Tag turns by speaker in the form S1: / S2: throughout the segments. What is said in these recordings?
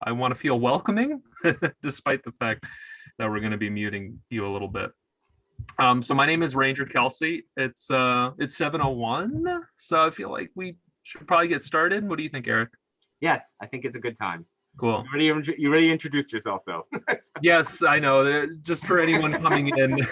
S1: I want to feel welcoming, despite the fact that we're going to be muting you a little bit. So my name is Ranger Kelsey. It's 7:01, so I feel like we should probably get started. What do you think, Eric?
S2: Yes, I think it's a good time.
S1: Cool.
S2: You already introduced yourself, though.
S1: Yes, I know. Just for anyone coming in,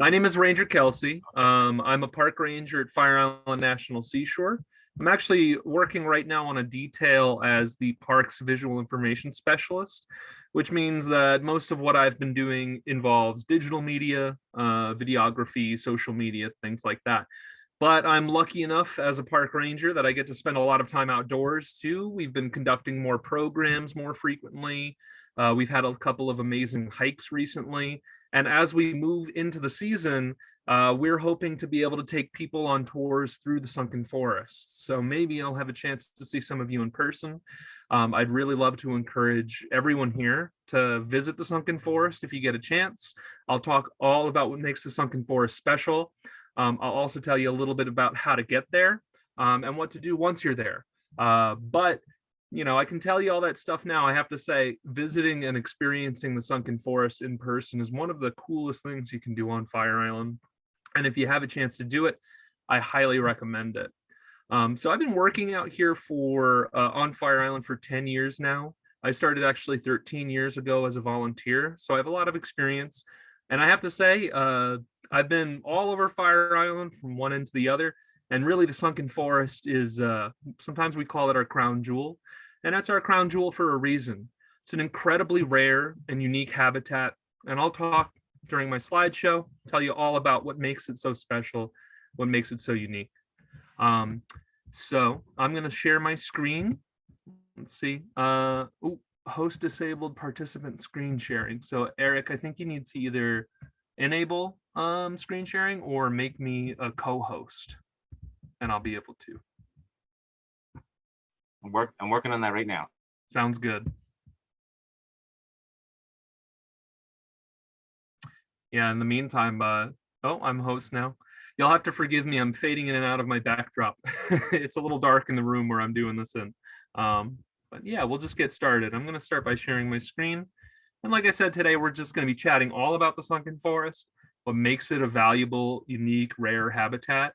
S1: my name is Ranger Kelsey. I'm a park ranger at Fire Island National Seashore. I'm actually working right now on a detail as the park's visual information specialist, which means that most of what I've been doing involves digital media, videography, social media, things like that. But I'm lucky enough as a park ranger that I get to spend a lot of time outdoors too. We've been conducting more programs more frequently. We've had a couple of amazing hikes recently. And as we move into the season, we're hoping to be able to take people on tours through the Sunken Forest. So maybe I'll have a chance to see some of you in person. I'd really love to encourage everyone here to visit the Sunken Forest if you get a chance. I'll talk all about what makes the Sunken Forest special. I'll also tell you a little bit about how to get there and what to do once you're there. But I can tell you all that stuff now. I have to say, visiting and experiencing the Sunken Forest in person is one of the coolest things you can do on Fire Island. And if you have a chance to do it, I highly recommend it. So I've been working out here on Fire Island for 10 years now. I started actually 13 years ago as a volunteer, so I have a lot of experience. And I have to say, I've been all over Fire Island from one end to the other. And really, the Sunken Forest is, sometimes we call it our crown jewel. And that's our crown jewel for a reason. It's an incredibly rare and unique habitat. And I'll talk during my slideshow, tell you all about what makes it so special, what makes it so unique. So I'm going to share my screen. Let's see. Host disabled participant screen sharing. So Eric, I think you need to either enable screen sharing or make me a co-host, and I'll be able to.
S2: I'm working on that right now.
S1: Sounds good. Yeah, in the meantime, I'm host now. You'll have to forgive me. I'm fading in and out of my backdrop. It's a little dark in the room where I'm doing this in. But yeah, we'll just get started. I'm going to start by sharing my screen. And like I said, today we're just going to be chatting all about the Sunken Forest, what makes it a valuable, unique, rare habitat,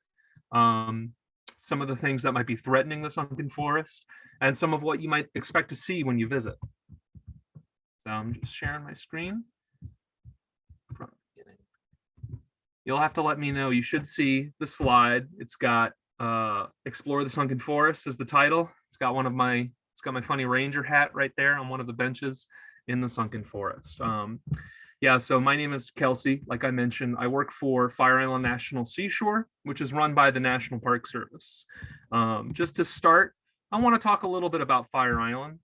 S1: some of the things that might be threatening the Sunken Forest, and some of what you might expect to see when you visit. So I'm just sharing my screen. You'll have to let me know. You should see the slide. It's got Explore the Sunken Forest as the title. It's got my funny ranger hat right there on one of the benches in the Sunken Forest. So my name is Kelsey. Like I mentioned, I work for Fire Island National Seashore, which is run by the National Park Service. Just to start, I want to talk a little bit about Fire Island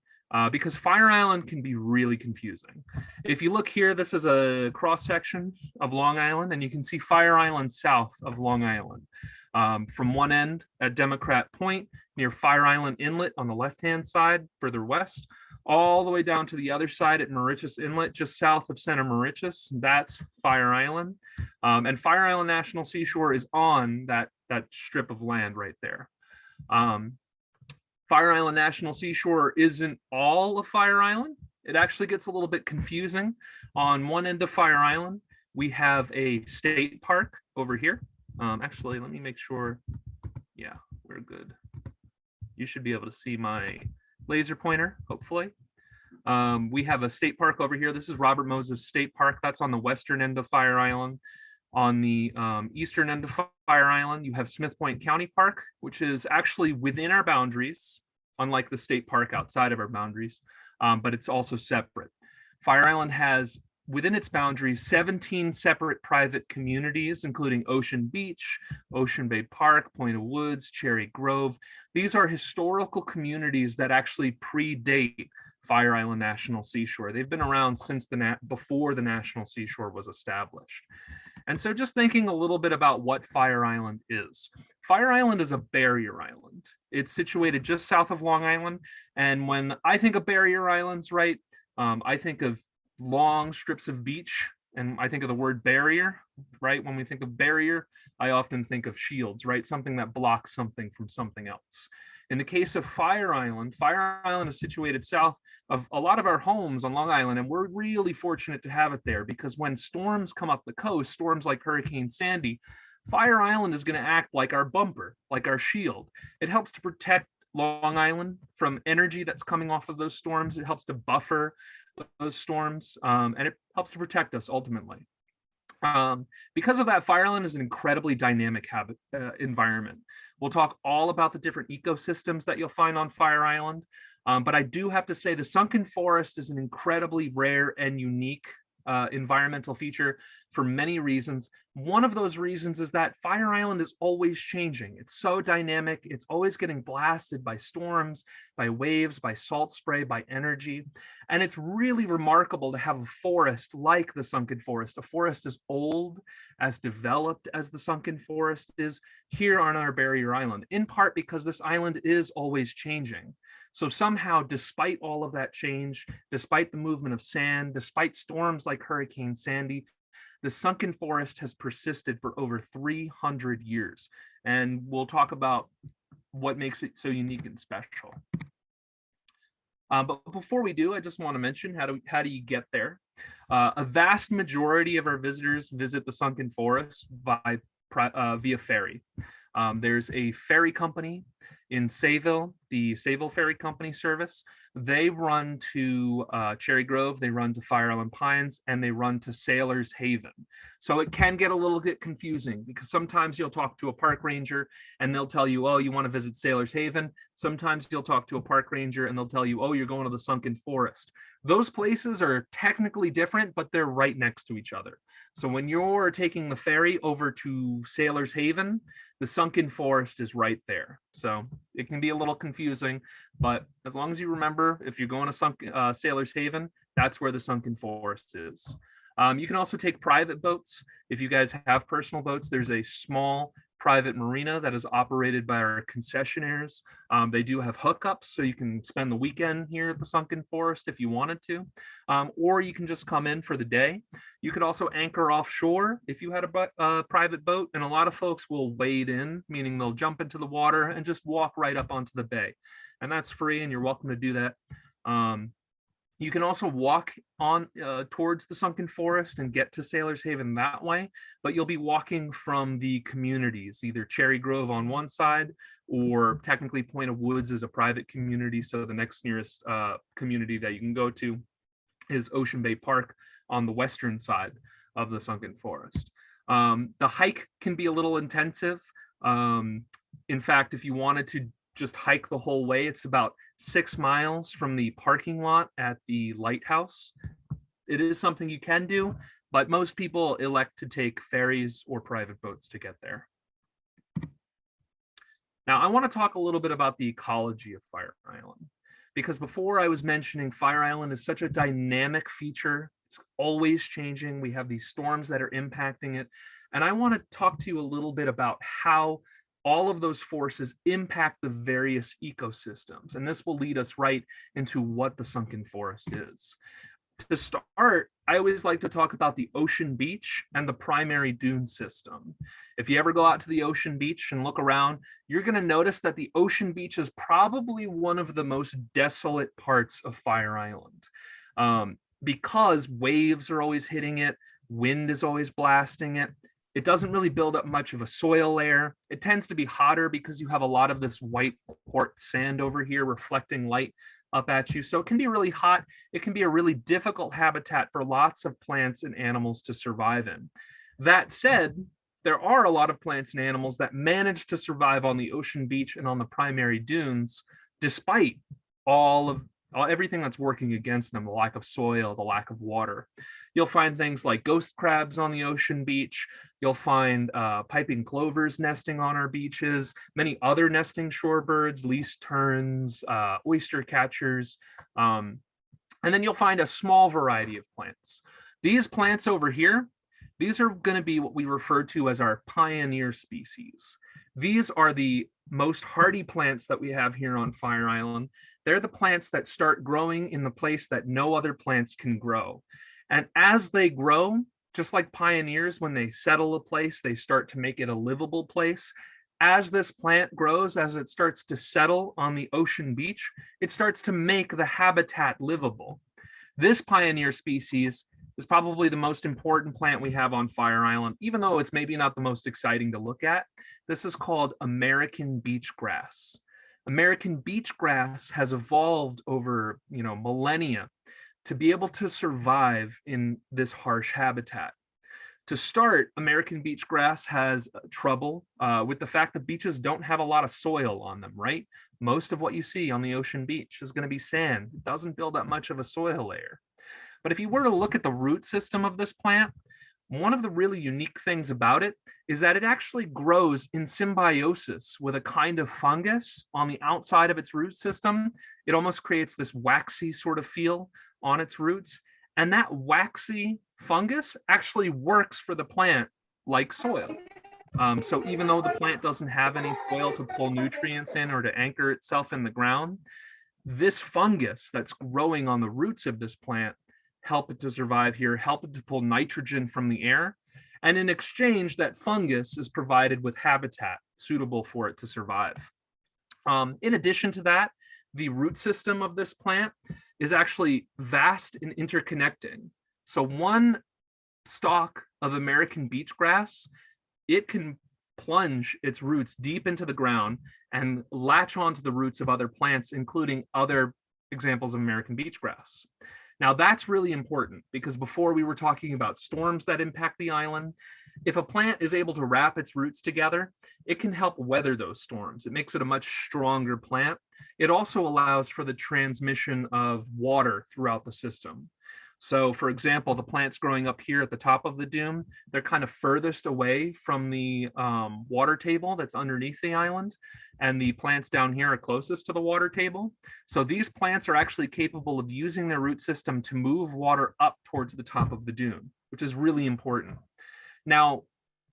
S1: because Fire Island can be really confusing. If you look here, this is a cross section of Long Island, and you can see Fire Island south of Long Island. From one end at Democrat Point near Fire Island Inlet on the left-hand side, further west, all the way down to the other side at Mauritius Inlet, just south of Center Mauritius. That's Fire Island. And Fire Island National Seashore is on that strip of land right there. Fire Island National Seashore isn't all of Fire Island. It actually gets a little bit confusing. On one end of Fire Island, we have a state park over here. Actually, let me make sure. Yeah, we're good. You should be able to see my laser pointer, hopefully. We have a state park over here. This is Robert Moses State Park. That's on the western end of Fire Island. On the eastern end of Fire Island, you have Smith Point County Park, which is actually within our boundaries, unlike the state park outside of our boundaries, but it's also separate. Fire Island has, within its boundaries, 17 separate private communities, including Ocean Beach, Ocean Bay Park, Point of Woods, Cherry Grove. These are historical communities that actually predate Fire Island National Seashore. They've been around since before the National Seashore was established. And so just thinking a little bit about what Fire Island is. Fire Island is a barrier island. It's situated just south of Long Island. And when I think of barrier islands, right, I think of long strips of beach, and I think of the word barrier, right? When we think of barrier, I often think of shields, right? Something that blocks something from something else. In the case of Fire Island is situated south of a lot of our homes on Long Island, and we're really fortunate to have it there because when storms come up the coast, storms like Hurricane Sandy, Fire Island is going to act like our bumper, like our shield. It helps to protect Long Island from energy that's coming off of those storms. It helps to buffer those storms, and it helps to protect us ultimately. Because of that, Fire Island is an incredibly dynamic environment. We'll talk all about the different ecosystems that you'll find on Fire Island, but I do have to say the Sunken Forest is an incredibly rare and unique environmental feature for many reasons. One of those reasons is that Fire Island is always changing. It's so dynamic. It's always getting blasted by storms, by waves, by salt spray, by energy. And it's really remarkable to have a forest like the Sunken Forest, a forest as old, as developed as the Sunken Forest is here on our barrier island, in part because this island is always changing. So somehow, despite all of that change, despite the movement of sand, despite storms like Hurricane Sandy, the Sunken Forest has persisted for over 300 years. And we'll talk about what makes it so unique and special. But before we do, I just want to mention how do you get there? A vast majority of our visitors visit the Sunken Forest via ferry. There's a ferry company in Sayville, the Sayville Ferry Company service. They run to Cherry Grove, they run to Fire Island Pines, and they run to Sailor's Haven. So it can get a little bit confusing because sometimes you'll talk to a park ranger and they'll tell you, oh, you want to visit Sailor's Haven. Sometimes you'll talk to a park ranger and they'll tell you, oh, you're going to the Sunken Forest. Those places are technically different, but they're right next to each other. So when you're taking the ferry over to Sailor's Haven, the Sunken Forest is right there. So it can be a little confusing, but as long as you remember, if you're going to Sailor's Haven, that's where the Sunken Forest is. You can also take private boats. If you guys have personal boats, there's a small private marina that is operated by our concessionaires. They do have hookups, so you can spend the weekend here at the Sunken Forest if you wanted to, or you can just come in for the day. You could also anchor offshore if you had a private boat, and a lot of folks will wade in, meaning they'll jump into the water and just walk right up onto the bay. And that's free, and you're welcome to do that. You can also walk on towards the Sunken Forest and get to Sailor's Haven that way, but you'll be walking from the communities, either Cherry Grove on one side, or technically Point of Woods is a private community. So the next nearest community that you can go to is Ocean Bay Park on the western side of the Sunken Forest. The hike can be a little intensive. In fact, if you wanted to just hike the whole way, it's about 6 miles from the parking lot at the lighthouse. It is something you can do, but most people elect to take ferries or private boats to get there. Now, I want to talk a little bit about the ecology of Fire Island, because before I was mentioning Fire Island is such a dynamic feature. It's always changing. We have these storms that are impacting it. And I want to talk to you a little bit about how all of those forces impact the various ecosystems. And this will lead us right into what the Sunken Forest is. To start, I always like to talk about the ocean beach and the primary dune system. If you ever go out to the ocean beach and look around, you're going to notice that the ocean beach is probably one of the most desolate parts of Fire Island, because waves are always hitting it, wind is always blasting it. It doesn't really build up much of a soil layer. It tends to be hotter because you have a lot of this white quartz sand over here reflecting light up at you. So it can be really hot. It can be a really difficult habitat for lots of plants and animals to survive in. That said, there are a lot of plants and animals that manage to survive on the ocean beach and on the primary dunes, despite everything that's working against them, the lack of soil, the lack of water. You'll find things like ghost crabs on the ocean beach. You'll find piping plovers nesting on our beaches, many other nesting shorebirds, least terns, oyster catchers, and then you'll find a small variety of plants. These plants over here, these are going to be what we refer to as our pioneer species. These are the most hardy plants that we have here on Fire Island. They're the plants that start growing in the place that no other plants can grow. And as they grow, just like pioneers, when they settle a place, they start to make it a livable place. As this plant grows, as it starts to settle on the ocean beach, it starts to make the habitat livable. This pioneer species is probably the most important plant we have on Fire Island, even though it's maybe not the most exciting to look at. This is called American beach grass. American beach grass has evolved over, millennia to be able to survive in this harsh habitat. To start, American beach grass has trouble with the fact that beaches don't have a lot of soil on them, right? Most of what you see on the ocean beach is going to be sand. It doesn't build up much of a soil layer. But if you were to look at the root system of this plant, one of the really unique things about it is that it actually grows in symbiosis with a kind of fungus on the outside of its root system. It almost creates this waxy sort of feel on its roots. And that waxy fungus actually works for the plant like soil. So even though the plant doesn't have any soil to pull nutrients in or to anchor itself in the ground, this fungus that's growing on the roots of this plant help it to survive here, help it to pull nitrogen from the air. And in exchange, that fungus is provided with habitat suitable for it to survive. In addition to that, the root system of this plant is actually vast and interconnecting. So one stalk of American beach grass, it can plunge its roots deep into the ground and latch onto the roots of other plants, including other examples of American beach grass. Now that's really important because before we were talking about storms that impact the island. If a plant is able to wrap its roots together, it can help weather those storms. It makes it a much stronger plant. It also allows for the transmission of water throughout the system. So for example, the plants growing up here at the top of the dune, they're kind of furthest away from the water table that's underneath the island. And the plants down here are closest to the water table. So these plants are actually capable of using their root system to move water up towards the top of the dune, which is really important. Now,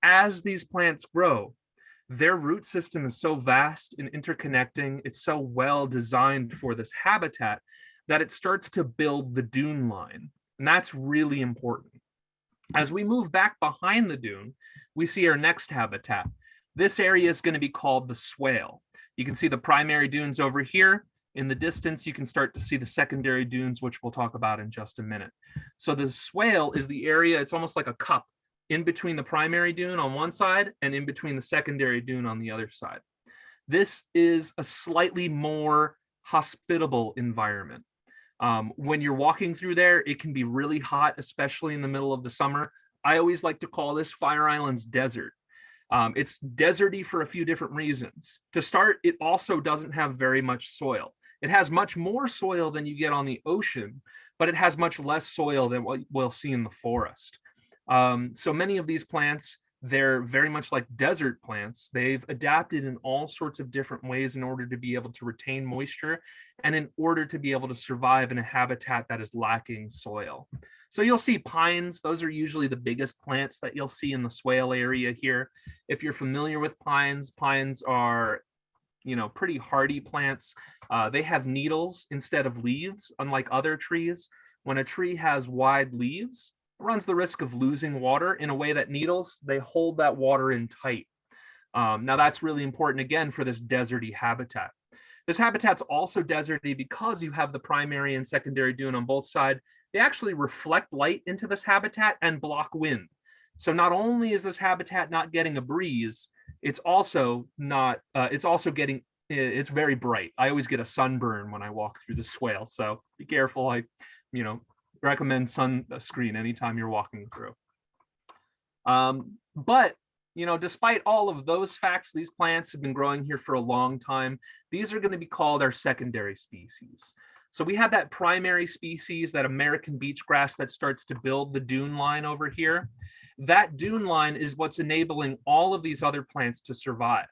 S1: as these plants grow, their root system is so vast and interconnecting, it's so well designed for this habitat that it starts to build the dune line. And that's really important. As we move back behind the dune, we see our next habitat. This area is going to be called the Swale. You can see the primary dunes over here. In the distance, you can start to see the secondary dunes, which we'll talk about in just a minute. So the Swale is the area, it's almost like a cup in between the primary dune on one side and in between the secondary dune on the other side. This is a slightly more hospitable environment. When you're walking through there, it can be really hot, especially in the middle of the summer. I always like to call this Fire Island's desert. It's deserty for a few different reasons. To start, it also doesn't have very much soil. It has much more soil than you get on the ocean, but it has much less soil than what we'll see in the forest. So many of these plants, they're very much like desert plants. They've adapted in all sorts of different ways in order to be able to retain moisture and in order to be able to survive in a habitat that is lacking soil. So you'll see pines. Those are usually the biggest plants that you'll see in the Swale area here. If you're familiar with pines, pines are, pretty hardy plants. They have needles instead of leaves, unlike other trees. When a tree has wide leaves, runs the risk of losing water in a way that needles, they hold that water in tight. Now that's really important again for this deserty habitat. This habitat's also deserty because you have the primary and secondary dune on both sides. They actually reflect light into this habitat and block wind. So not only is this habitat not getting a breeze, it's also not, it's very bright. I always get a sunburn when I walk through the Swale, so be careful. I recommend sunscreen anytime you're walking through. But despite all of those facts, these plants have been growing here for a long time. These are going to be called our secondary species. So we have that primary species, that American beach grass that starts to build the dune line over here. That dune line is what's enabling all of these other plants to survive.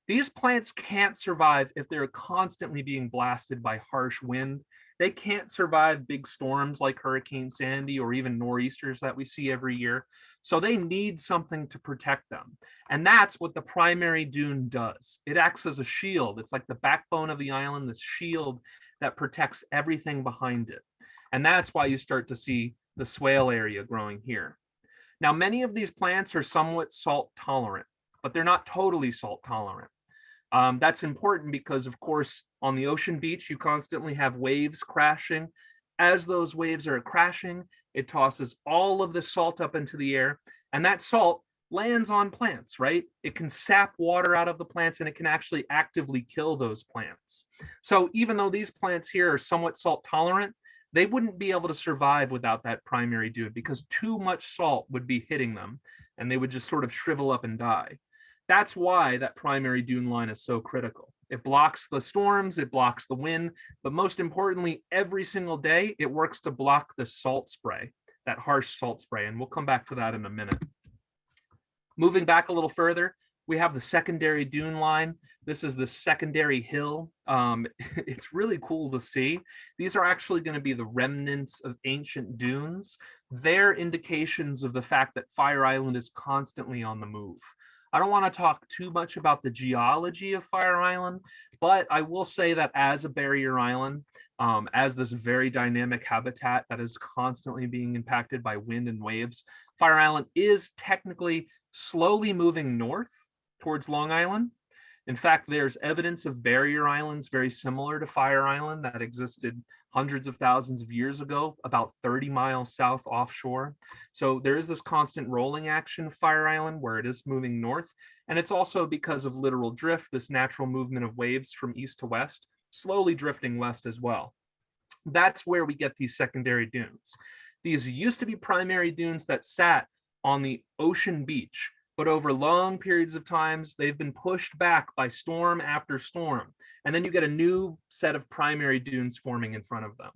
S1: These plants can't survive if they're constantly being blasted by harsh wind. They can't survive big storms like Hurricane Sandy or even nor'easters that we see every year. So they need something to protect them. And that's what the primary dune does. It acts as a shield. It's like the backbone of the island, this shield that protects everything behind it. And that's why you start to see the Swale area growing here. Now, many of these plants are somewhat salt tolerant. but they're not totally salt tolerant. That's important because, of course, on the ocean beach, you constantly have waves crashing. As those waves are crashing, it tosses all of the salt up into the air, and that salt lands on plants, right? It can sap water out of the plants, and it can actually actively kill those plants. So even though these plants here are somewhat salt tolerant, they wouldn't be able to survive without that primary dune because too much salt would be hitting them and they would just sort of shrivel up and die. That's why that primary dune line is so critical. It blocks the storms, it blocks the wind, but most importantly, every single day, it works to block the salt spray, that harsh salt spray. And we'll come back to that in a minute. Moving back a little further, we have the secondary dune line. This is the secondary hill. It's really cool to see. These are actually going to be the remnants of ancient dunes. They're indications of the fact that Fire Island is constantly on the move. I don't want to talk too much about the geology of Fire Island, but I will say that as a barrier island, as this very dynamic habitat that is constantly being impacted by wind and waves, Fire Island is technically slowly moving north towards Long Island. In fact, there's evidence of barrier islands very similar to Fire Island that existed hundreds of thousands of years ago, about 30 miles south offshore. So there is this constant rolling action of Fire Island where it is moving north. And it's also because of littoral drift, this natural movement of waves from east to west, slowly drifting west as well. That's where we get these secondary dunes. These used to be primary dunes that sat on the ocean beach, but over long periods of times, they've been pushed back by storm after storm. And then you get a new set of primary dunes forming in front of them.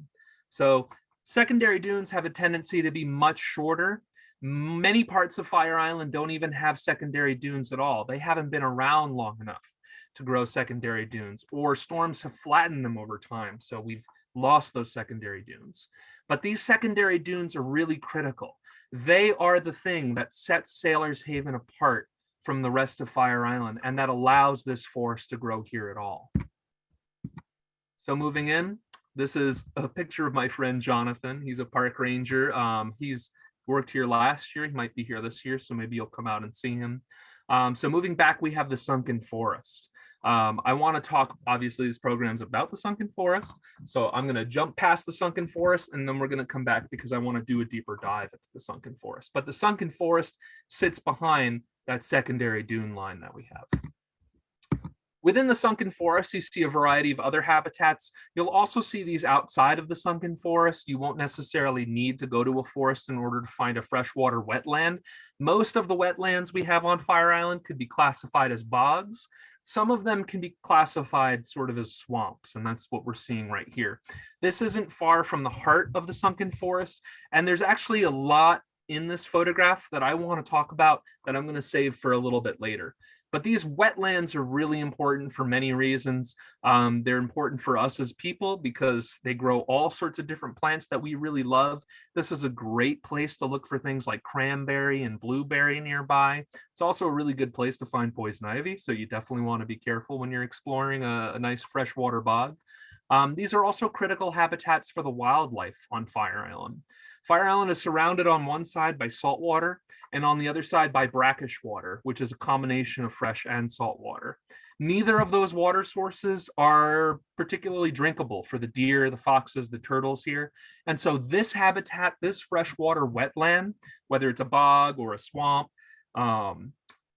S1: So secondary dunes have a tendency to be much shorter. Many parts of Fire Island don't even have secondary dunes at all. They haven't been around long enough to grow secondary dunes, or storms have flattened them over time. So we've lost those secondary dunes. But these secondary dunes are really critical. They are the thing that sets Sailor's Haven apart from the rest of Fire Island, and that allows this forest to grow here at all. So moving in, this is a picture of my friend Jonathan. He's a park ranger. He's worked here last year. He might be here this year, so maybe you'll come out and see him. So moving back, we have the Sunken Forest. I want to talk, obviously, this program's about the Sunken Forest. So I'm going to jump past the Sunken Forest, and then we're going to come back because I want to do a deeper dive into the Sunken Forest. But the Sunken Forest sits behind that secondary dune line that we have. Within the Sunken Forest, you see a variety of other habitats. You'll also see these outside of the Sunken Forest. You won't necessarily need to go to a forest in order to find a freshwater wetland. Most of the wetlands we have on Fire Island could be classified as bogs. Some of them can be classified sort of as swamps, and that's what we're seeing right here. This isn't far from the heart of the Sunken Forest, and there's actually a lot in this photograph that I want to talk about that I'm going to save for a little bit later. But these wetlands are really important for many reasons. They're important for us as people because they grow all sorts of different plants that we really love. This is a great place to look for things like cranberry and blueberry nearby. It's also a really good place to find poison ivy, so you definitely want to be careful when you're exploring a nice freshwater bog. These are also critical habitats for the wildlife on Fire Island. Fire Island is surrounded on one side by salt water and on the other side by brackish water, which is a combination of fresh and salt water. Neither of those water sources are particularly drinkable for the deer, the foxes, the turtles here. And so this habitat, this freshwater wetland, whether it's a bog or a swamp, a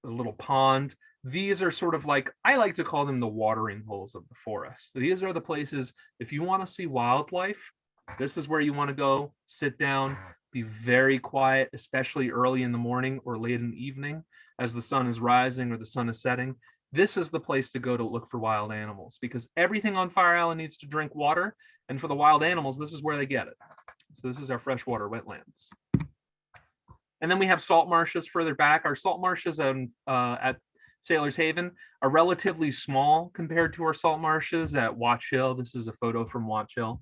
S1: little pond, these are sort of like, I like to call them the watering holes of the forest. These are the places, if you want to see wildlife, this is where you want to go, sit down, be very quiet, especially early in the morning or late in the evening as the sun is rising or the sun is setting. This is the place to go to look for wild animals because everything on Fire Island needs to drink water. And for the wild animals, this is where they get it. So this is our freshwater wetlands. And then we have salt marshes further back. Our salt marshes at Sailor's Haven are relatively small compared to our salt marshes at Watch Hill. This is a photo from Watch Hill.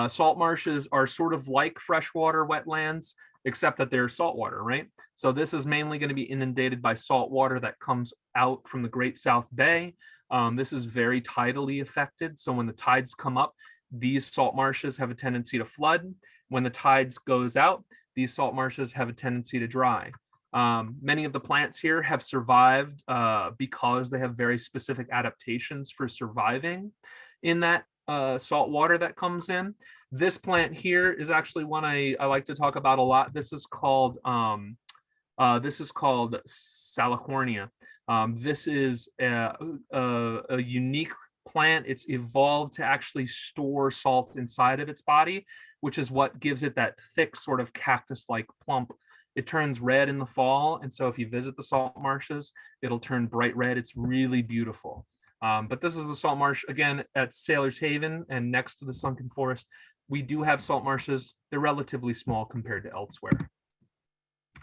S1: Salt marshes are sort of like freshwater wetlands, except that they're saltwater, right? So this is mainly going to be inundated by salt water that comes out from the Great South Bay. This is very tidally affected. So when the tides come up, these salt marshes have a tendency to flood. When the tides goes out, these salt marshes have a tendency to dry. Many of the plants here have survived because they have very specific adaptations for surviving in that salt water that comes in. This plant here is actually one I like to talk about a lot. This is called Salicornia. This is a unique plant. It's evolved to actually store salt inside of its body, which is what gives it that thick sort of cactus-like plump. It turns red in the fall, and so if you visit the salt marshes, it'll turn bright red. It's really beautiful. But this is the salt marsh, again, at Sailor's Haven and next to the Sunken Forest. We do have salt marshes. They're relatively small compared to elsewhere.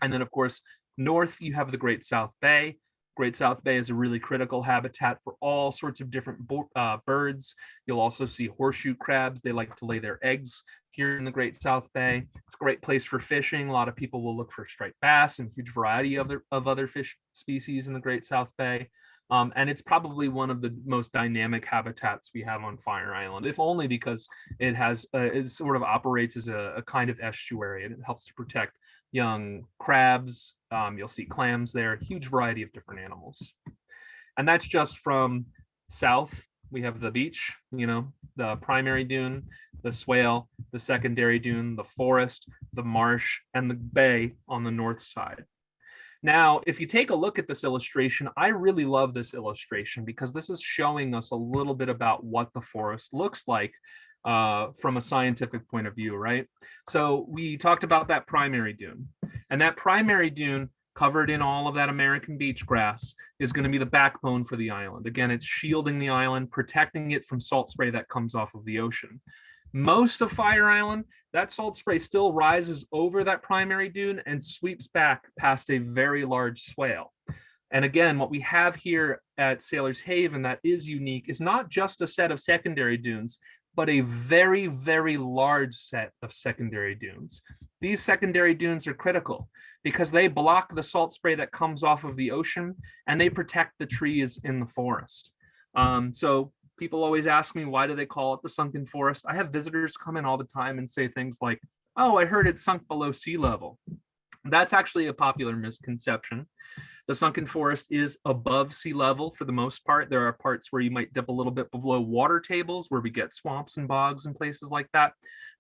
S1: And then, of course, north, you have the Great South Bay. Great South Bay is a really critical habitat for all sorts of different birds. You'll also see horseshoe crabs. They like to lay their eggs here in the Great South Bay. It's a great place for fishing. A lot of people will look for striped bass and a huge variety of other fish species in the Great South Bay. And it's probably one of the most dynamic habitats we have on Fire Island, if only because it sort of operates as a kind of estuary, and it helps to protect young crabs. You'll see clams there, a huge variety of different animals. And that's just from south. We have the beach, the primary dune, the swale, the secondary dune, the forest, the marsh, and the bay on the north side. Now, if you take a look at this illustration, I really love this illustration because this is showing us a little bit about what the forest looks like from a scientific point of view, right? So we talked about that primary dune, and that primary dune covered in all of that American beach grass is going to be the backbone for the island. Again, it's shielding the island, protecting it from salt spray that comes off of the ocean. Most of Fire Island, that salt spray still rises over that primary dune and sweeps back past a very large swale. And again, what we have here at Sailor's Haven that is unique is not just a set of secondary dunes, but a very, very large set of secondary dunes. These secondary dunes are critical because they block the salt spray that comes off of the ocean and they protect the trees in the forest. So people always ask me, why do they call it the Sunken Forest? I have visitors come in all the time and say things like, oh, I heard it sunk below sea level. That's actually a popular misconception. The Sunken Forest is above sea level for the most part. There are parts where you might dip a little bit below water tables where we get swamps and bogs and places like that,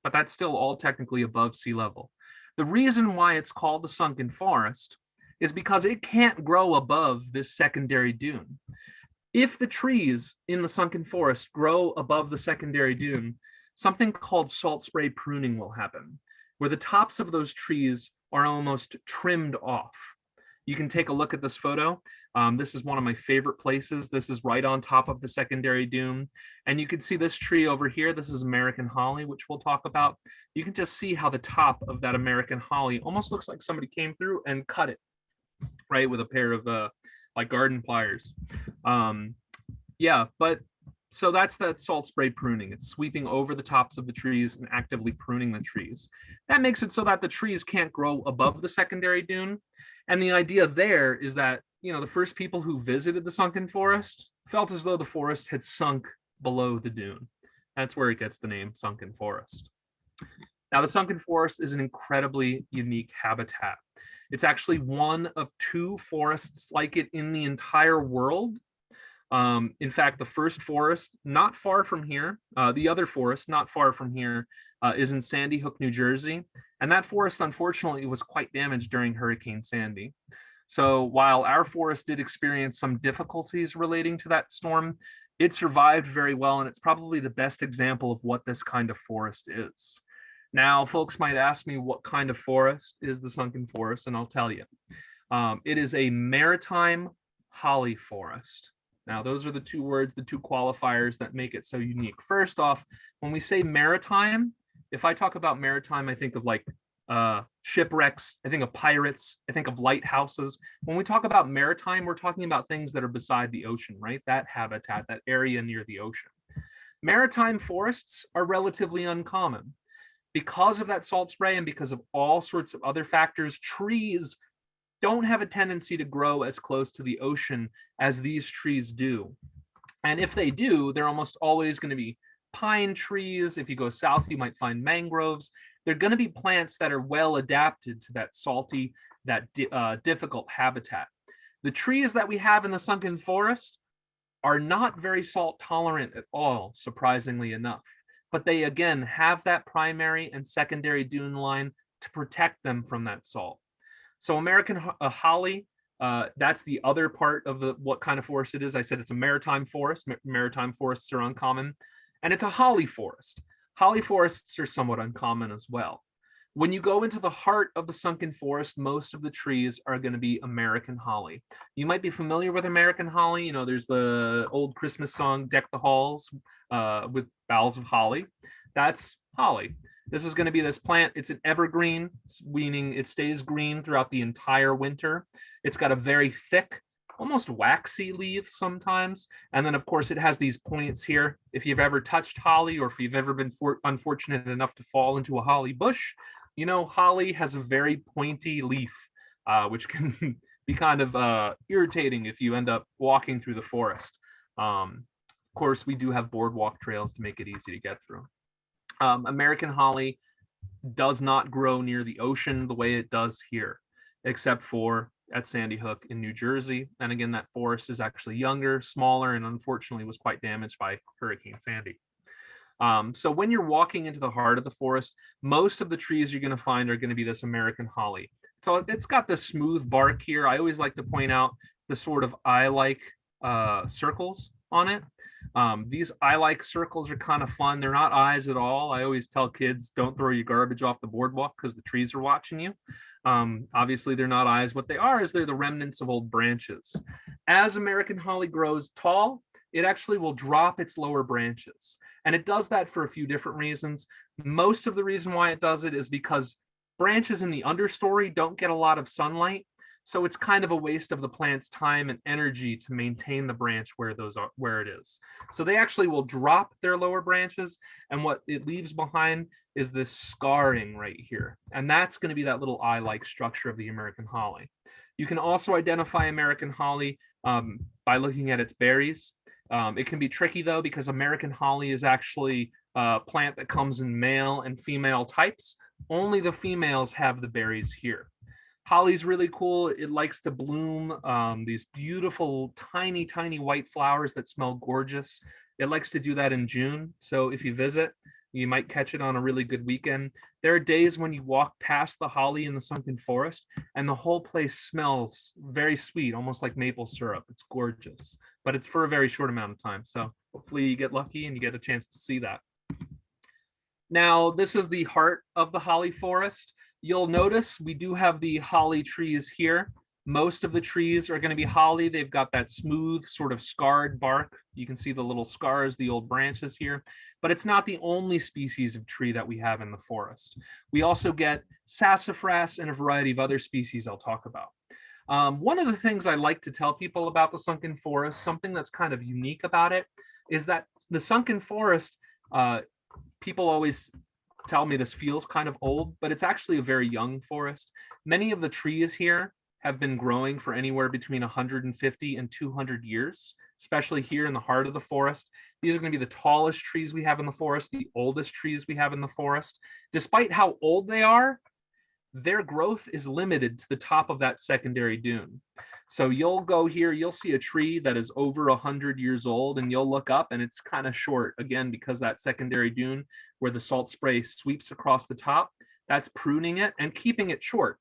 S1: but that's still all technically above sea level. The reason why it's called the Sunken Forest is because it can't grow above this secondary dune. If the trees in the Sunken Forest grow above the secondary dune, something called salt spray pruning will happen, where the tops of those trees are almost trimmed off. You can take a look at this photo. This is one of my favorite places. This is right on top of the secondary dune. And you can see this tree over here. This is American holly, which we'll talk about. You can just see how the top of that American holly almost looks like somebody came through and cut it, right, with a pair of like garden pliers. So that's that salt spray pruning. It's sweeping over the tops of the trees and actively pruning the trees. That makes it so that the trees can't grow above the secondary dune. And the idea there is that, the first people who visited the Sunken Forest felt as though the forest had sunk below the dune. That's where it gets the name Sunken Forest. Now, the Sunken Forest is an incredibly unique habitat. It's actually one of two forests like it in the entire world. In fact, the first forest not far from here, the other forest not far from here is in Sandy Hook, New Jersey. And that forest, unfortunately, was quite damaged during Hurricane Sandy. So while our forest did experience some difficulties relating to that storm, it survived very well. And it's probably the best example of what this kind of forest is. Now, folks might ask me what kind of forest is the Sunken Forest, and I'll tell you. It is a maritime holly forest. Now, those are the two words, the two qualifiers that make it so unique. First off, when we say maritime, if I talk about maritime, I think of like shipwrecks, I think of pirates, I think of lighthouses. When we talk about maritime, we're talking about things that are beside the ocean, right? That habitat, that area near the ocean. Maritime forests are relatively uncommon. Because of that salt spray and because of all sorts of other factors, trees don't have a tendency to grow as close to the ocean as these trees do. And if they do, they're almost always going to be pine trees. If you go south, you might find mangroves. They're going to be plants that are well adapted to that salty, difficult habitat. The trees that we have in the sunken forest are not very salt tolerant at all, surprisingly enough. But they again have that primary and secondary dune line to protect them from that salt. So American holly, that's the other part of what kind of forest it is. I said it's a maritime forest. Maritime forests are uncommon, and it's a holly forest. Holly forests are somewhat uncommon as well. When you go into the heart of the sunken forest, most of the trees are going to be American holly. You might be familiar with American holly. You know, there's the old Christmas song, Deck the Halls with Boughs of Holly. That's holly. This is going to be this plant. It's an evergreen, meaning it stays green throughout the entire winter. It's got a very thick, almost waxy leaf sometimes. And then, of course, it has these points here. If you've ever touched holly, or if you've ever been unfortunate enough to fall into a holly bush, you know, holly has a very pointy leaf, which can be kind of irritating if you end up walking through the forest. Of course, we do have boardwalk trails to make it easy to get through. American holly does not grow near the ocean the way it does here, except for at Sandy Hook in New Jersey. And again, that forest is actually younger, smaller, and unfortunately was quite damaged by Hurricane Sandy. So when you're walking into the heart of the forest, most of the trees you're going to find are going to be this American holly. So it's got this smooth bark here. I always like to point out the sort of eye-like circles on it. These eye-like circles are kind of fun. They're not eyes at all. I always tell kids, don't throw your garbage off the boardwalk because the trees are watching you. Obviously, they're not eyes. What they are is they're the remnants of old branches. As American holly grows tall, it actually will drop its lower branches. And it does that for a few different reasons. Most of the reason why it does it is because branches in the understory don't get a lot of sunlight. So it's kind of a waste of the plant's time and energy to maintain the branch where it is. So they actually will drop their lower branches, and what it leaves behind is this scarring right here. And that's going to be that little eye-like structure of the American holly. You can also identify American holly by looking at its berries. It can be tricky though, because American holly is actually a plant that comes in male and female types. Only the females have the berries here. Holly's really cool. It likes to bloom these beautiful, tiny, tiny white flowers that smell gorgeous. It likes to do that in June. So if you visit, you might catch it on a really good weekend. There are days when you walk past the holly in the sunken forest and the whole place smells very sweet, almost like maple syrup. It's gorgeous, but it's for a very short amount of time. So hopefully you get lucky and you get a chance to see that. Now, this is the heart of the holly forest. You'll notice we do have the holly trees here. Most of the trees are going to be holly. They've got that smooth, sort of scarred bark. You can see the little scars, the old branches here. But it's not the only species of tree that we have in the forest. We also get sassafras and a variety of other species I'll talk about. One of the things I like to tell people about the sunken forest, something that's kind of unique about it, is that the sunken forest, people always tell me this feels kind of old, but it's actually a very young forest. Many of the trees here have been growing for anywhere between 150 and 200 years, especially here in the heart of the forest. These are going to be the tallest trees we have in the forest, the oldest trees we have in the forest. Despite how old they are, their growth is limited to the top of that secondary dune. So you'll go here, you'll see a tree that is over 100 years old, and you'll look up and it's kind of short, again, because that secondary dune where the salt spray sweeps across the top, that's pruning it and keeping it short.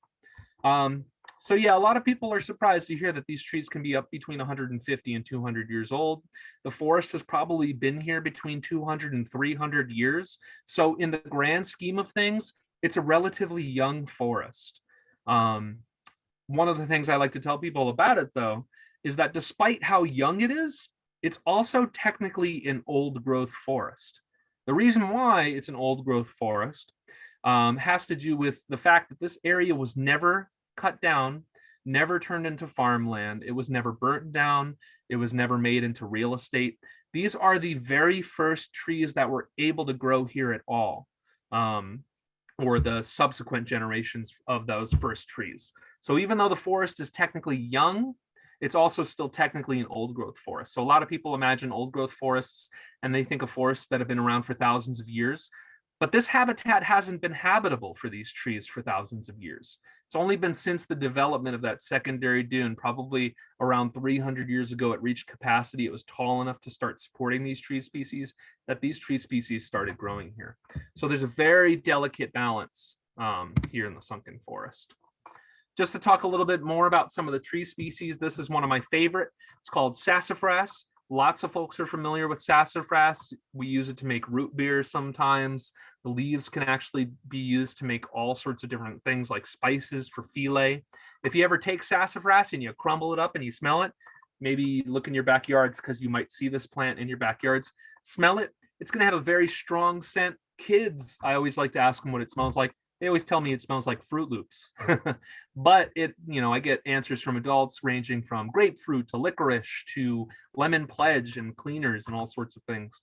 S1: So yeah, a lot of people are surprised to hear that these trees can be up between 150 and 200 years old. The forest has probably been here between 200 and 300 years. So in the grand scheme of things, it's a relatively young forest. One of the things I like to tell people about it, though, is that despite how young it is, it's also technically an old growth forest. The reason why it's an old growth forest has to do with the fact that this area was never cut down, never turned into farmland. It was never burnt down. It was never made into real estate. These are the very first trees that were able to grow here at all, or the subsequent generations of those first trees. So even though the forest is technically young, it's also still technically an old growth forest. So a lot of people imagine old growth forests and they think of forests that have been around for thousands of years. But this habitat hasn't been habitable for these trees for thousands of years. It's It's only been since the development of that secondary dune, probably around 300 years ago, it reached capacity. It was tall enough to start supporting these tree species, that these tree species started growing here. So there's a very delicate balance here in the Sunken Forest. Just to talk a little bit more about some of the tree species, this is one of my favorite. It's called Sassafras. Lots of folks are familiar with sassafras. We use it to make root beer sometimes. The leaves can actually be used to make all sorts of different things like spices for filet. If you ever take sassafras and you crumble it up and you smell it, maybe look in your backyards because you might see this plant in your backyards. Smell it. It's going to have a very strong scent. Kids, I always like to ask them what it smells like. They always tell me it smells like Fruit Loops. But I get answers from adults ranging from grapefruit to licorice to lemon pledge and cleaners and all sorts of things.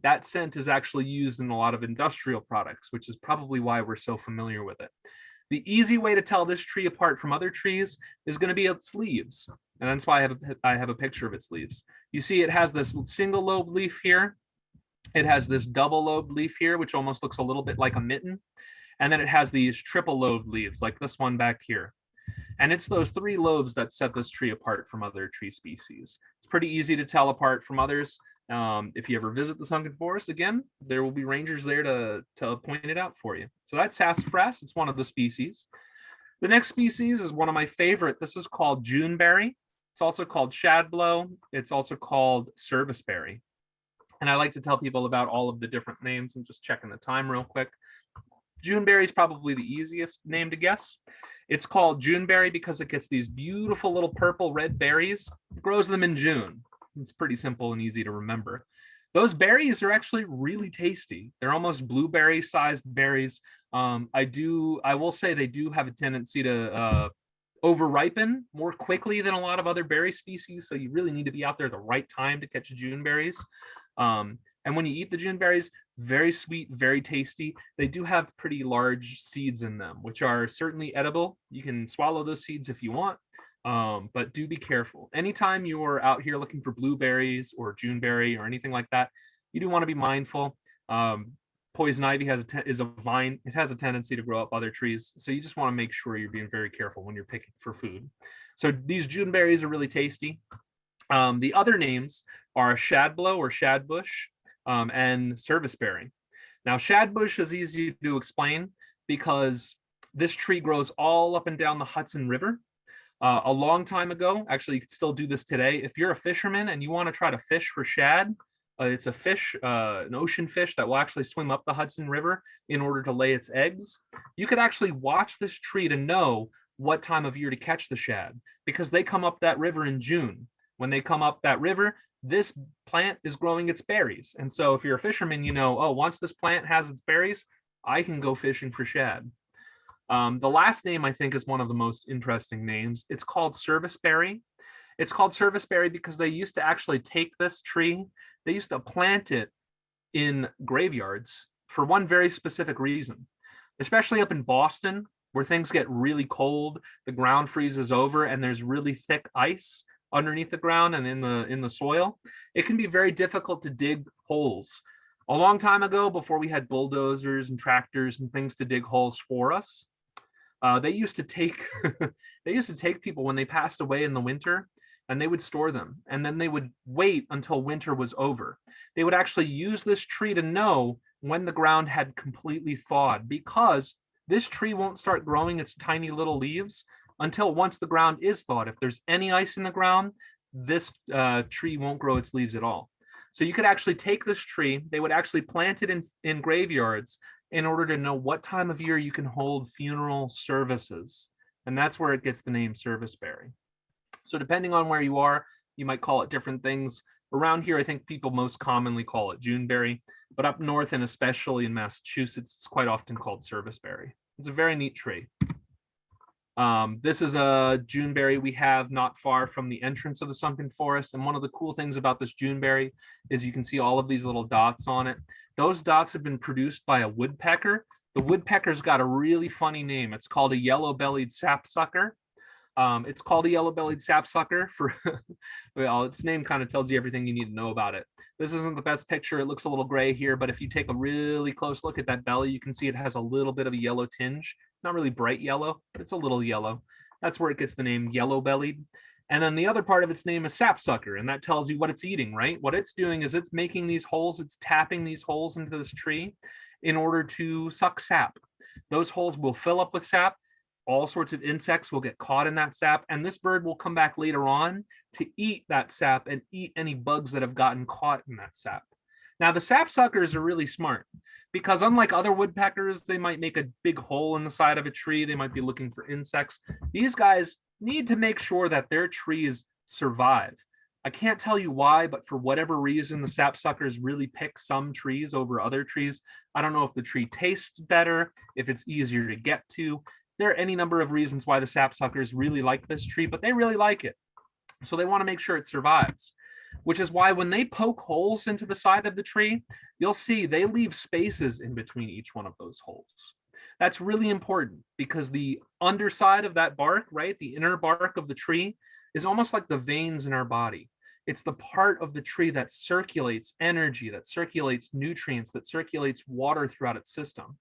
S1: That scent is actually used in a lot of industrial products, which is probably why we're so familiar with it. The easy way to tell this tree apart from other trees is going to be its leaves. And that's why I have a picture of its leaves. You see it has this single lobe leaf here. It has this double lobe leaf here, which almost looks a little bit like a mitten. And then it has these triple lobed leaves like this one back here. And it's those three lobes that set this tree apart from other tree species. It's pretty easy to tell apart from others. If you ever visit the Sunken Forest, again, there will be rangers there to point it out for you. So that's sassafras. It's one of the species. The next species is one of my favorite. This is called Juneberry. It's also called shadblow. It's also called serviceberry. And I like to tell people about all of the different names. I'm just checking the time real quick. Juneberry is probably the easiest name to guess. It's called Juneberry because it gets these beautiful little purple red berries. It grows them in June. It's pretty simple and easy to remember. Those berries are actually really tasty. They're almost blueberry-sized berries. I will say they do have a tendency to over-ripen more quickly than a lot of other berry species. So you really need to be out there at the right time to catch Juneberries. And when you eat the Juneberries, very sweet, very tasty. They do have pretty large seeds in them, which are certainly edible. You can swallow those seeds if you want, but do be careful. Anytime you're out here looking for blueberries or Juneberry or anything like that, you do want to be mindful. Poison ivy is a vine. It has a tendency to grow up other trees. So you just want to make sure you're being very careful when you're picking for food. So these Juneberries are really tasty. The other names are shadblow or shadbush and serviceberry. Now, shadbush is easy to explain because this tree grows all up and down the Hudson River. A long time ago, actually, you can still do this today. If you're a fisherman and you want to try to fish for shad, it's a fish, an ocean fish that will actually swim up the Hudson River in order to lay its eggs. You could actually watch this tree to know what time of year to catch the shad because they come up that river in June. When they come up that river, this plant is growing its berries. And so if you're a fisherman, you know, oh, once this plant has its berries, I can go fishing for shad. The last name, I think, is one of the most interesting names. It's called serviceberry. It's called serviceberry because they used to actually take this tree, they used to plant it in graveyards for one very specific reason, especially up in Boston, where things get really cold, the ground freezes over, and there's really thick ice underneath the ground and in the soil. It can be very difficult to dig holes. A long time ago, before we had bulldozers and tractors and things to dig holes for us, they used to take people when they passed away in the winter, and they would store them, and then they would wait until winter was over. They would actually use this tree to know when the ground had completely thawed, because this tree won't start growing its tiny little leaves until once the ground is thawed. If there's any ice in the ground, this tree won't grow its leaves at all. So you could actually take this tree, they would actually plant it in graveyards in order to know what time of year you can hold funeral services. And that's where it gets the name serviceberry. So depending on where you are, you might call it different things. Around here, I think people most commonly call it Juneberry, but up north and especially in Massachusetts, it's quite often called serviceberry. It's a very neat tree. This is a Juneberry we have not far from the entrance of the Sunken Forest. And one of the cool things about this Juneberry is you can see all of these little dots on it. Those dots have been produced by a woodpecker. The woodpecker's got a really funny name. It's called a yellow-bellied sapsucker. It's called a yellow-bellied sapsucker for, well, its name kind of tells you everything you need to know about it. This isn't the best picture. It looks a little gray here, but if you take a really close look at that belly, you can see it has a little bit of a yellow tinge. It's not really bright yellow, but it's a little yellow. That's where it gets the name yellow-bellied. And then the other part of its name is sapsucker, and that tells you what it's eating, right? What it's doing is it's making these holes, it's tapping these holes into this tree in order to suck sap. Those holes will fill up with sap. All sorts of insects will get caught in that sap, and this bird will come back later on to eat that sap and eat any bugs that have gotten caught in that sap. Now, the sapsuckers are really smart because unlike other woodpeckers, they might make a big hole in the side of a tree. They might be looking for insects. These guys need to make sure that their trees survive. I can't tell you why, but for whatever reason, the sapsuckers really pick some trees over other trees. I don't know if the tree tastes better, if it's easier to get to. There are any number of reasons why the sapsuckers really like this tree, but they really like it. So they want to make sure it survives, which is why when they poke holes into the side of the tree, you'll see they leave spaces in between each one of those holes. That's really important because the underside of that bark, right, the inner bark of the tree is almost like the veins in our body. It's the part of the tree that circulates energy, that circulates nutrients, that circulates water throughout its system.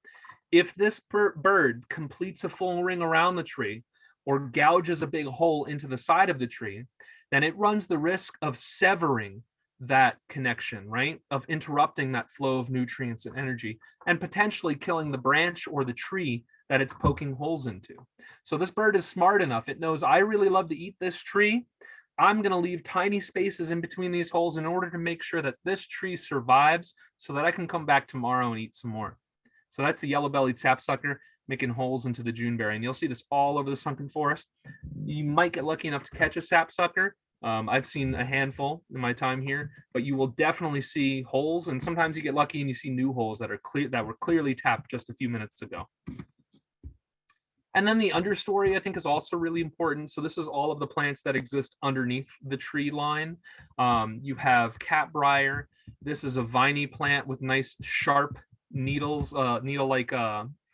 S1: If this bird completes a full ring around the tree or gouges a big hole into the side of the tree, then it runs the risk of severing that connection, right? Of interrupting that flow of nutrients and energy and potentially killing the branch or the tree that it's poking holes into. So this bird is smart enough. It knows I really love to eat this tree. I'm going to leave tiny spaces in between these holes in order to make sure that this tree survives so that I can come back tomorrow and eat some more. So that's the yellow-bellied sapsucker making holes into the Juneberry. And you'll see this all over the Sunken Forest. You might get lucky enough to catch a sapsucker. I've seen a handful in my time here, but you will definitely see holes. And sometimes you get lucky and you see new holes that are clear, that were clearly tapped just a few minutes ago. And then the understory, I think, is also really important. So this is all of the plants that exist underneath the tree line. You have catbrier. This is a viney plant with nice sharp needles, needle-like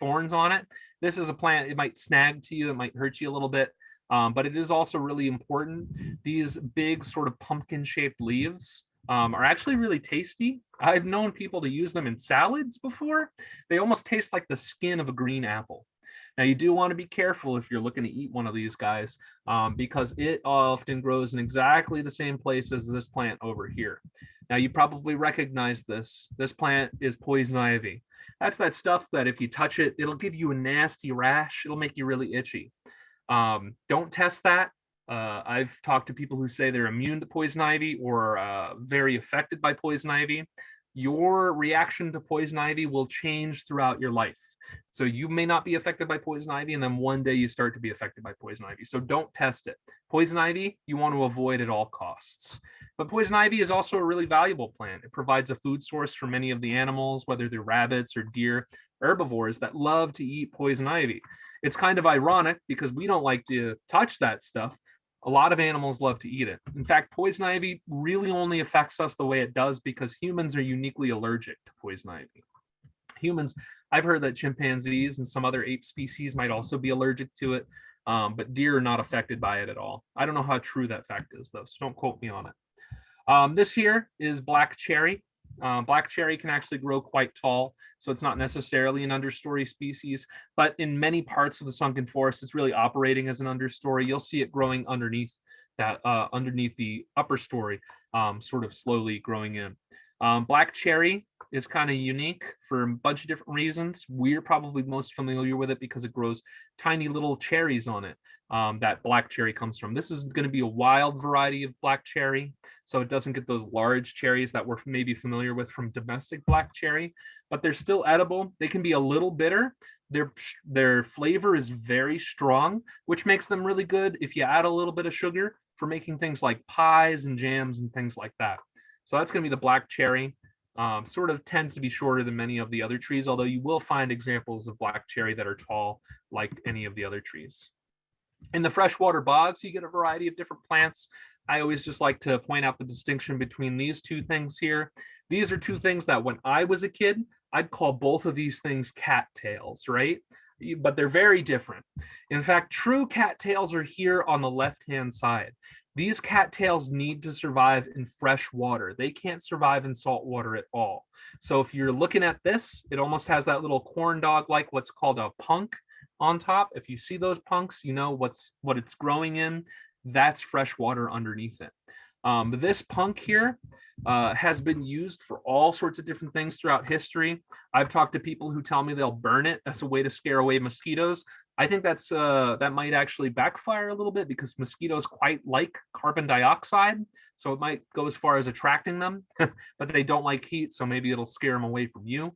S1: thorns on it. This is a plant, it might snag to you, it might hurt you a little bit, but it is also really important. These big sort of pumpkin-shaped leaves are actually really tasty. I've known people to use them in salads before. They almost taste like the skin of a green apple. Now, you do want to be careful if you're looking to eat one of these guys because it often grows in exactly the same place as this plant over here. Now, you probably recognize this. This plant is poison ivy. That's that stuff that if you touch it, it'll give you a nasty rash. It'll make you really itchy. Don't test that. I've talked to people who say they're immune to poison ivy or very affected by poison ivy. Your reaction to poison ivy will change throughout your life. So you may not be affected by poison ivy, and then one day you start to be affected by poison ivy. So don't test it. Poison ivy, you want to avoid at all costs. But poison ivy is also a really valuable plant. It provides a food source for many of the animals, whether they're rabbits or deer, herbivores that love to eat poison ivy. It's kind of ironic because we don't like to touch that stuff. A lot of animals love to eat it. In fact, poison ivy really only affects us the way it does because humans are uniquely allergic to poison ivy. Humans, I've heard that chimpanzees and some other ape species might also be allergic to it, but deer are not affected by it at all. I don't know how true that fact is, though, so don't quote me on it. This here is black cherry. Black cherry can actually grow quite tall, so it's not necessarily an understory species, but in many parts of the Sunken Forest, it's really operating as an understory. You'll see it growing underneath that, underneath the upper story, sort of slowly growing in. Black cherry is kind of unique for a bunch of different reasons. We're probably most familiar with it because it grows tiny little cherries on it. That black cherry comes from. This is going to be a wild variety of black cherry, so it doesn't get those large cherries that we're maybe familiar with from domestic black cherry, but they're still edible. They can be a little bitter. Their flavor is very strong, which makes them really good if you add a little bit of sugar for making things like pies and jams and things like that. So that's going to be the black cherry. Sort of tends to be shorter than many of the other trees, although you will find examples of black cherry that are tall like any of the other trees. In the freshwater bogs, you get a variety of different plants. I always just like to point out the distinction between these two things here. These are two things that when I was a kid, I'd call both of these things cattails, right? but they're very different. In fact, true cattails are here on the left-hand side. These cattails need to survive in fresh water. They can't survive in salt water at all. So if you're looking at this, it almost has that little corn dog like what's called a punk on top. If you see those punks, you know what it's growing in. That's fresh water underneath it. This punk here has been used for all sorts of different things throughout history. I've talked to people who tell me they'll burn it as a way to scare away mosquitoes. I think that might actually backfire a little bit because mosquitoes quite like carbon dioxide, so it might go as far as attracting them, but they don't like heat, so maybe it'll scare them away from you.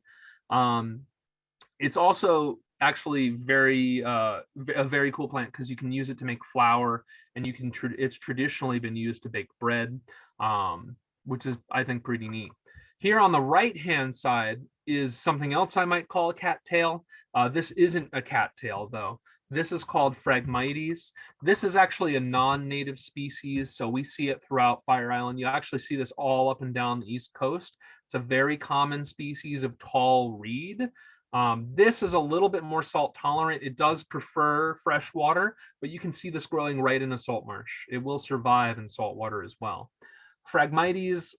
S1: It's also actually a very cool plant because you can use it to make flour, and it's traditionally been used to bake bread, which is, I think, pretty neat. Here on the right hand side is something else I might call a cattail. This isn't a cattail though. This is called Phragmites. This is actually a non-native species, so we see it throughout Fire Island. You actually see this all up and down the East Coast. It's a very common species of tall reed. This is a little bit more salt tolerant. It does prefer fresh water, but you can see this growing right in a salt marsh. It will survive in salt water as well. Phragmites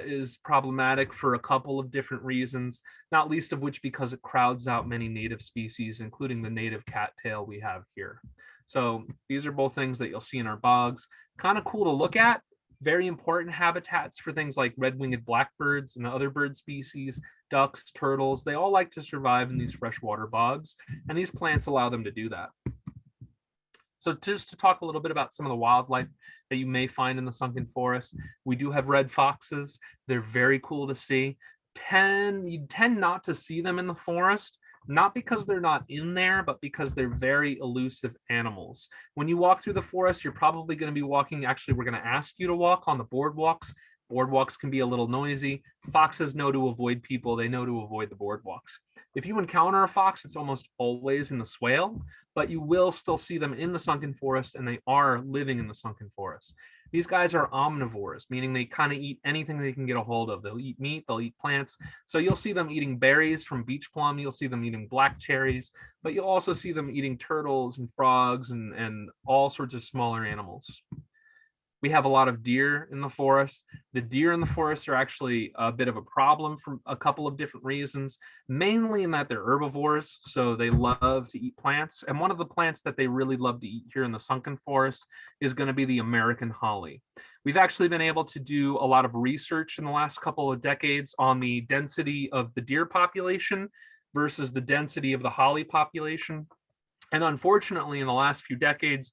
S1: is problematic for a couple of different reasons, not least of which because it crowds out many native species, including the native cattail we have here. So these are both things that you'll see in our bogs. Kind of cool to look at. Very important habitats for things like red-winged blackbirds and other bird species, ducks, turtles. They all like to survive in these freshwater bogs, and these plants allow them to do that. So just to talk a little bit about some of the wildlife that you may find in the Sunken Forest, we do have red foxes. They're very cool to see. You tend not to see them in the forest, not because they're not in there, but because they're very elusive animals. When you walk through the forest, you're probably going to be walking, actually, we're going to ask you to walk on the boardwalks. Boardwalks can be a little noisy. Foxes know to avoid people. They know to avoid the boardwalks. If you encounter a fox, it's almost always in the swale, but you will still see them in the Sunken Forest, and they are living in the Sunken Forest. These guys are omnivores, meaning they kind of eat anything they can get a hold of. They'll eat meat, they'll eat plants. So you'll see them eating berries from beach plum, you'll see them eating black cherries, but you'll also see them eating turtles and frogs and all sorts of smaller animals. We have a lot of deer in the forest. The deer in the forest are actually a bit of a problem for a couple of different reasons, mainly in that they're herbivores, so they love to eat plants. And one of the plants that they really love to eat here in the Sunken Forest is going to be the American holly. We've actually been able to do a lot of research in the last couple of decades on the density of the deer population versus the density of the holly population. And unfortunately, in the last few decades,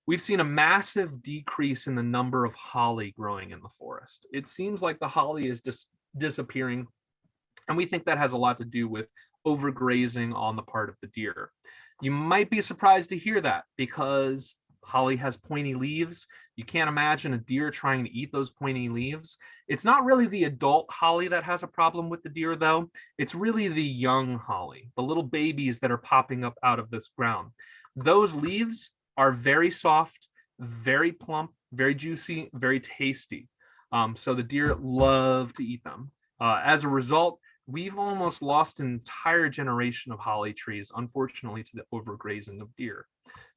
S1: we've seen a massive decrease in the number of holly growing in the forest. It seems like the holly is just disappearing, and we think that has a lot to do with overgrazing on the part of the deer. You might be surprised to hear that because holly has pointy leaves. You can't imagine a deer trying to eat those pointy leaves. It's not really the adult holly that has a problem with the deer, though. It's really the young holly, the little babies that are popping up out of this ground. Those leaves are very soft, very plump, very juicy, very tasty. So the deer love to eat them. As a result, we've almost lost an entire generation of holly trees, unfortunately, to the overgrazing of deer.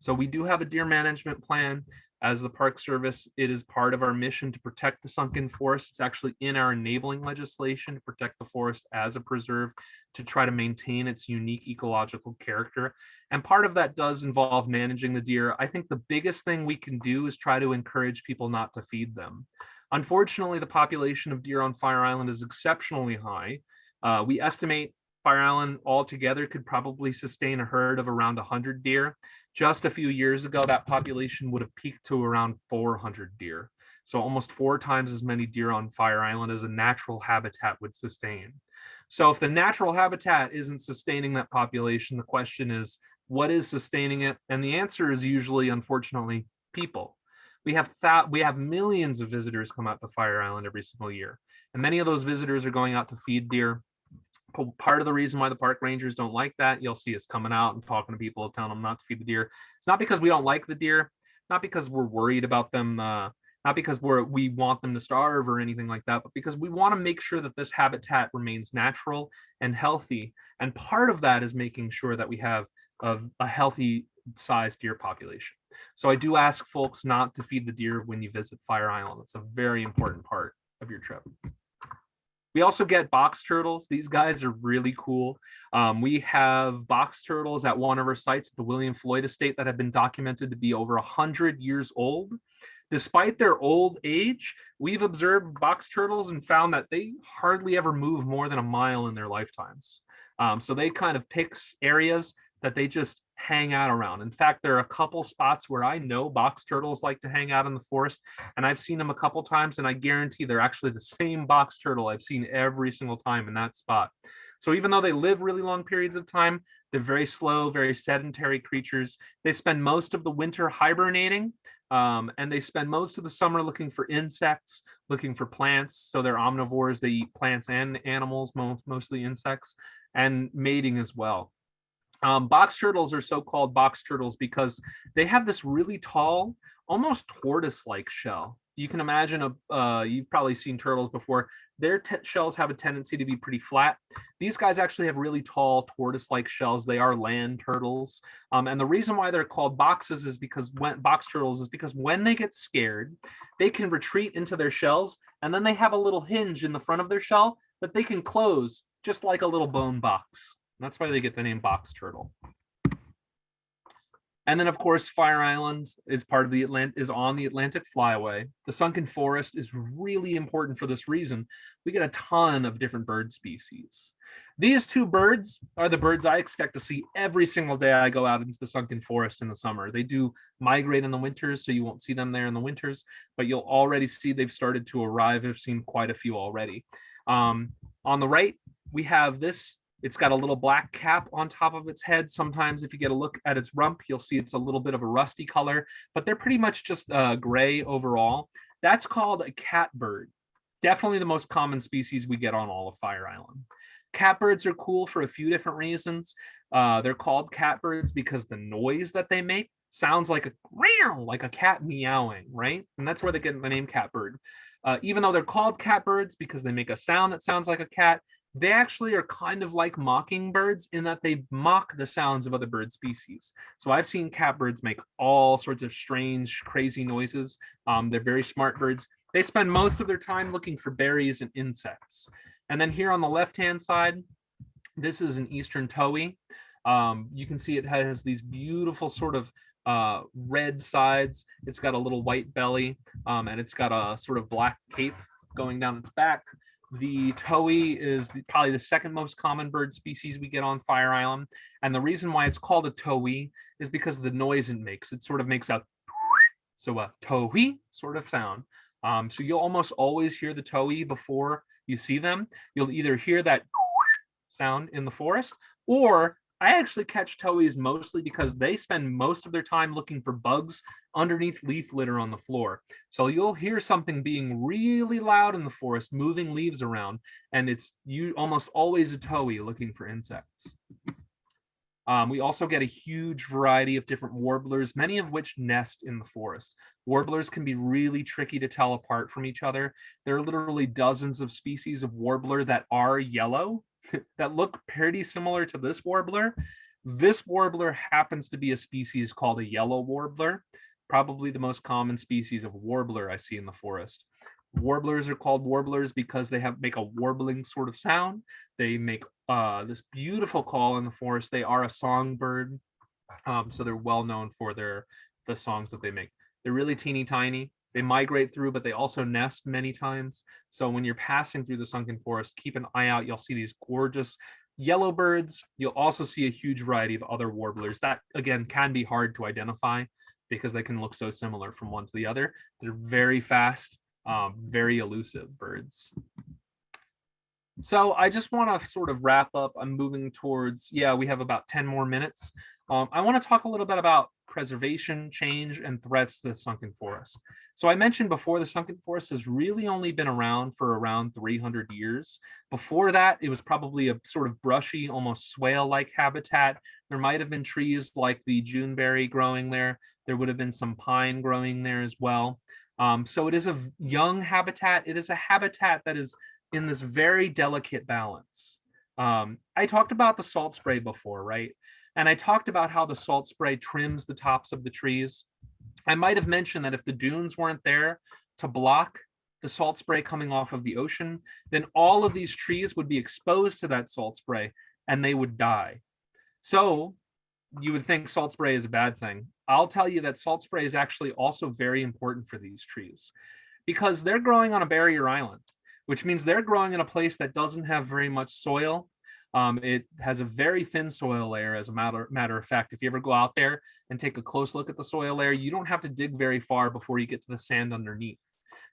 S1: So we do have a deer management plan. As the Park Service, it is part of our mission to protect the Sunken Forest. It's actually in our enabling legislation to protect the forest as a preserve, to try to maintain its unique ecological character. And part of that does involve managing the deer. I think the biggest thing we can do is try to encourage people not to feed them. Unfortunately, the population of deer on Fire Island is exceptionally high. We estimate Fire Island altogether could probably sustain a herd of around 100 deer. Just a few years ago, that population would have peaked to around 400 deer. So almost 4 times as many deer on Fire Island as a natural habitat would sustain. So if the natural habitat isn't sustaining that population, the question is, what is sustaining it? And the answer is usually, unfortunately, people. We have millions of visitors come out to Fire Island every single year. And many of those visitors are going out to feed deer. Part of the reason why the park rangers don't like that, you'll see us coming out and talking to people, telling them not to feed the deer. It's not because we don't like the deer, not because we're worried about them, not because we want them to starve or anything like that, but because we want to make sure that this habitat remains natural and healthy. And part of that is making sure that we have of a healthy sized deer population. So I do ask folks not to feed the deer when you visit Fire Island. It's a very important part of your trip. We also get box turtles. These guys are really cool. We have box turtles at one of our sites at the William Floyd Estate that have been documented to be over 100 years old. Despite their old age, we've observed box turtles and found that they hardly ever move more than a mile in their lifetimes. So they kind of pick areas that they just hang out around. In fact, there are a couple spots where I know box turtles like to hang out in the forest, and I've seen them a couple times, and I guarantee they're actually the same box turtle I've seen every single time in that spot. So even though they live really long periods of time, they're very slow, very sedentary creatures. They spend most of the winter hibernating, and they spend most of the summer looking for insects, looking for plants. So they're omnivores. They eat plants and animals, mostly insects, and mating as well. Box turtles are so-called box turtles because they have this really tall, almost tortoise-like shell. You can imagine you've probably seen turtles before. Their shells have a tendency to be pretty flat. These guys actually have really tall tortoise-like shells. They are land turtles. And the reason why they're called boxes is because box turtles is because when they get scared, they can retreat into their shells, and then they have a little hinge in the front of their shell that they can close just like a little bone box. That's why they get the name box turtle. And then, of course, Fire Island is part of the on the Atlantic Flyway. The Sunken Forest is really important for this reason. We get a ton of different bird species. These two birds are the birds I expect to see every single day I go out into the Sunken Forest in the summer. They do migrate in the winters, so you won't see them there in the winters, but you'll already see they've started to arrive. I've seen quite a few already. On the right, we have this. It's got a little black cap on top of its head. Sometimes if you get a look at its rump, you'll see it's a little bit of a rusty color, but they're pretty much just gray overall. That's called a catbird. Definitely the most common species we get on all of Fire Island. Catbirds are cool for a few different reasons. They're called catbirds because the noise that they make sounds like a cat meowing, right? And that's where they get the name catbird. Even though they're called catbirds because they make a sound that sounds like a cat, they actually are kind of like mockingbirds in that they mock the sounds of other bird species. So I've seen catbirds make all sorts of strange, crazy noises. They're very smart birds. They spend most of their time looking for berries and insects. And then here on the left-hand side, this is an eastern towhee. You can see it has these beautiful sort of red sides. It's got a little white belly, and it's got a sort of black cape going down its back. The towhee is probably the second most common bird species we get on Fire Island. And the reason why it's called a towhee is because of the noise it makes. It sort of makes a towhee sort of sound. So you'll almost always hear the towhee before you see them. You'll either hear that sound in the forest, or I actually catch towhees mostly because they spend most of their time looking for bugs underneath leaf litter on the floor. So you'll hear something being really loud in the forest, moving leaves around, and it's almost always a towhee looking for insects. We also get a huge variety of different warblers, many of which nest in the forest. Warblers can be really tricky to tell apart from each other. There are literally dozens of species of warbler that are yellow, that look pretty similar to this warbler. This warbler happens to be a species called a yellow warbler, probably the most common species of warbler I see in the forest. Warblers are called warblers because they make a warbling sort of sound. They make this beautiful call in the forest. They are a songbird, so they're well known for the songs that they make. They're really teeny tiny. They migrate through, but they also nest many times. So when you're passing through the Sunken Forest, keep an eye out. You'll see these gorgeous yellow birds. You'll also see a huge variety of other warblers that, again, can be hard to identify because they can look so similar from one to the other. They're very fast, very elusive birds. So I just want to sort of wrap up. I'm moving towards, we have about 10 more minutes. I want to talk a little bit about preservation, change, and threats to the Sunken Forest. So I mentioned before, the Sunken Forest has really only been around for around 300 years. Before that, it was probably a sort of brushy, almost swale-like habitat. There might have been trees like the Juneberry growing there. There would have been some pine growing there as well. So it is a young habitat. It is a habitat that is in this very delicate balance. I talked about the salt spray before, right? And I talked about how the salt spray trims the tops of the trees. I might have mentioned that if the dunes weren't there to block the salt spray coming off of the ocean, then all of these trees would be exposed to that salt spray and they would die. So you would think salt spray is a bad thing. I'll tell you that salt spray is actually also very important for these trees because they're growing on a barrier island, which means they're growing in a place that doesn't have very much soil. It has a very thin soil layer, as a matter of fact. If you ever go out there and take a close look at the soil layer, you don't have to dig very far before you get to the sand underneath.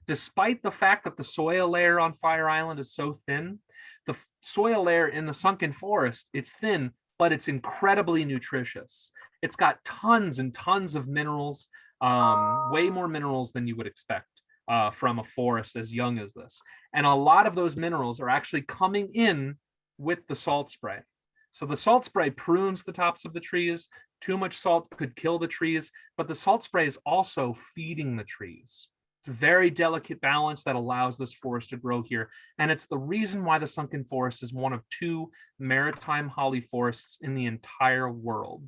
S1: Despite the fact that the soil layer on Fire Island is so thin, the soil layer in the Sunken Forest, it's thin, but it's incredibly nutritious. It's got tons and tons of minerals, way more minerals than you would expect from a forest as young as this. And a lot of those minerals are actually coming in with the salt spray. So the salt spray prunes the tops of the trees. Too much salt could kill the trees, but the salt spray is also feeding the trees. It's a very delicate balance that allows this forest to grow here. And it's the reason why the Sunken Forest is one of 2 maritime holly forests in the entire world.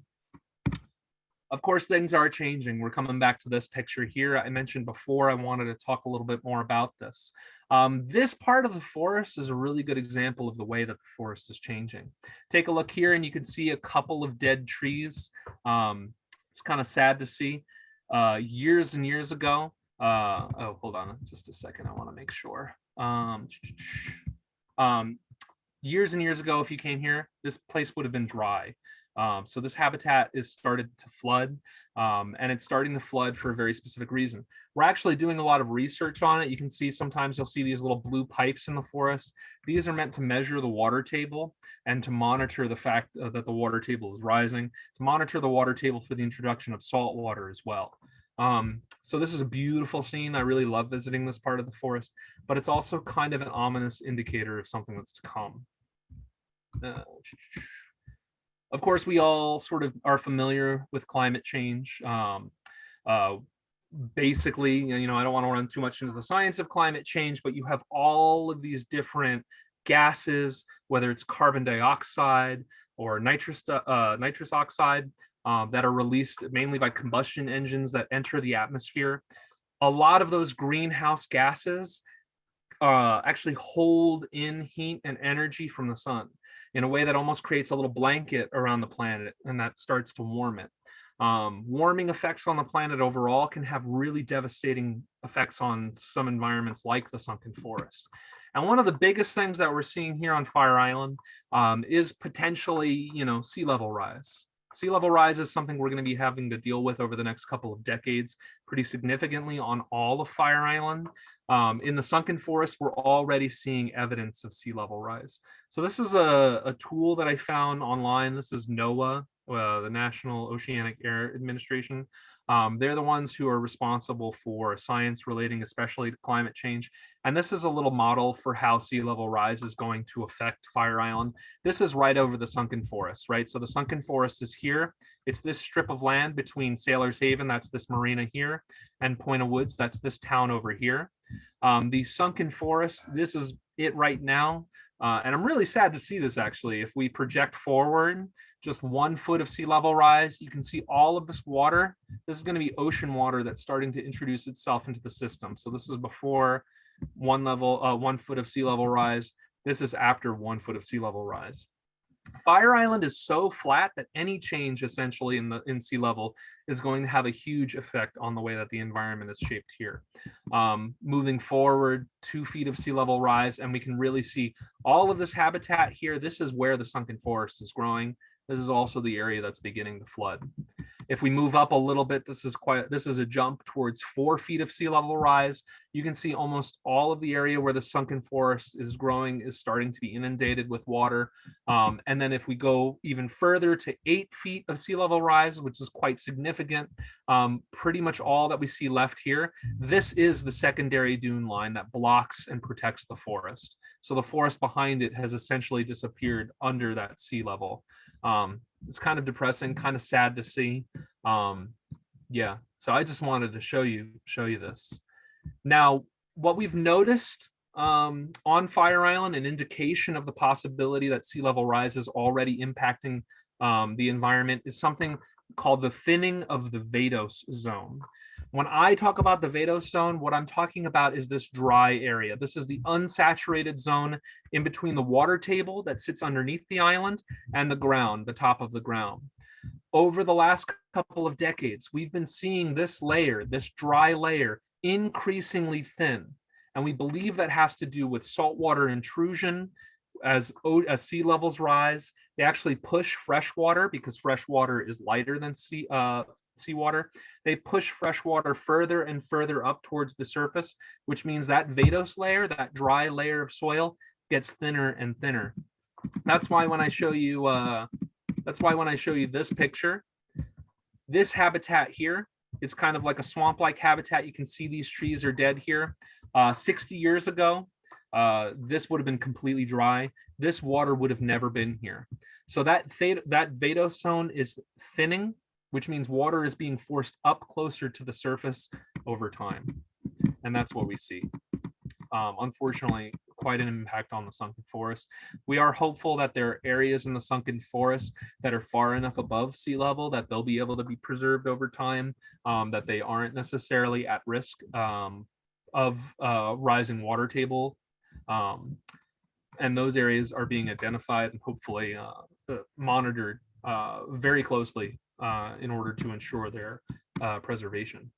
S1: Of course, things are changing. We're coming back to this picture here. I mentioned before I wanted to talk a little bit more about this. This part of the forest is a really good example of the way that the forest is changing. Take a look here and you can see a couple of dead trees. It's kind of sad to see. Years and years ago, oh, hold on just a second. I want to make sure. Years and years ago, if you came here, this place would have been dry. So this habitat is started to flood, and it's starting to flood for a very specific reason. We're actually doing a lot of research on it. You can see sometimes you'll see these little blue pipes in the forest. These are meant to measure the water table and to monitor the fact that the water table is rising, to monitor the water table for the introduction of salt water as well. So this is a beautiful scene. I really love visiting this part of the forest, but it's also kind of an ominous indicator of something that's to come. Of course, we all sort of are familiar with climate change. Basically, you know, I don't want to run too much into the science of climate change, but you have all of these different gases, whether it's carbon dioxide or nitrous oxide, that are released mainly by combustion engines that enter the atmosphere. A lot of those greenhouse gases actually hold in heat and energy from the sun in a way that almost creates a little blanket around the planet, and that starts to warm it. Warming effects on the planet overall can have really devastating effects on some environments like the Sunken Forest. And one of the biggest things that we're seeing here on Fire Island is potentially, you know, sea level rise. Sea level rise is something we're going to be having to deal with over the next couple of decades pretty significantly on all of Fire Island. In the Sunken Forest, we're already seeing evidence of sea level rise. So this is a tool that I found online. This is NOAA, the National Oceanic Air Administration. They're the ones who are responsible for science relating especially to climate change. And this is a little model for how sea level rise is going to affect Fire Island. This is right over the Sunken Forest, right? So the Sunken Forest is here. It's this strip of land between Sailor's Haven, that's this marina here, and Point of Woods, that's this town over here. The Sunken Forest, this is it right now. And I'm really sad to see this actually. If we project forward just 1 foot of sea level rise, you can see all of this water. This is going to be ocean water that's starting to introduce itself into the system. So this is before 1 foot of sea level rise. This is after 1 foot of sea level rise. Fire Island is so flat that any change essentially in sea level is going to have a huge effect on the way that the environment is shaped here. Moving forward, 2 feet of sea level rise, and we can really see all of this habitat here. This is where the Sunken Forest is growing. This is also the area that's beginning to flood. If we move up a little bit, this is a jump towards 4 feet of sea level rise. You can see almost all of the area where the Sunken Forest is growing is starting to be inundated with water. And then if we go even further to 8 feet of sea level rise, which is quite significant, pretty much all that we see left here, this is the secondary dune line that blocks and protects the forest. So the forest behind it has essentially disappeared under that sea level. It's kind of depressing, kind of sad to see. Yeah, so I just wanted to show you this. Now, what we've noticed on Fire Island, an indication of the possibility that sea level rise is already impacting the environment is something called the thinning of the vadose zone. When I talk about the vadose zone, what I'm talking about is this dry area. This is the unsaturated zone in between the water table that sits underneath the island and the ground, the top of the ground. Over the last couple of decades, we've been seeing this layer, this dry layer, increasingly thin. And we believe that has to do with saltwater intrusion. As sea levels rise, they actually push freshwater, because freshwater is lighter than seawater. They push freshwater further and further up towards the surface, which means that vadose layer, that dry layer of soil, gets thinner and thinner. That's why when I show you this picture, this habitat here, it's kind of like a swamp-like habitat. You can see these trees are dead here. 60 years ago, this would have been completely dry. This water would have never been here. So that vadose zone is thinning, which means water is being forced up closer to the surface over time. And that's what we see. Unfortunately, quite an impact on the sunken forest. We are hopeful that there are areas in the sunken forest that are far enough above sea level that they'll be able to be preserved over time, that they aren't necessarily at risk of rising water table. And those areas are being identified and hopefully monitored very closely in order to ensure their preservation.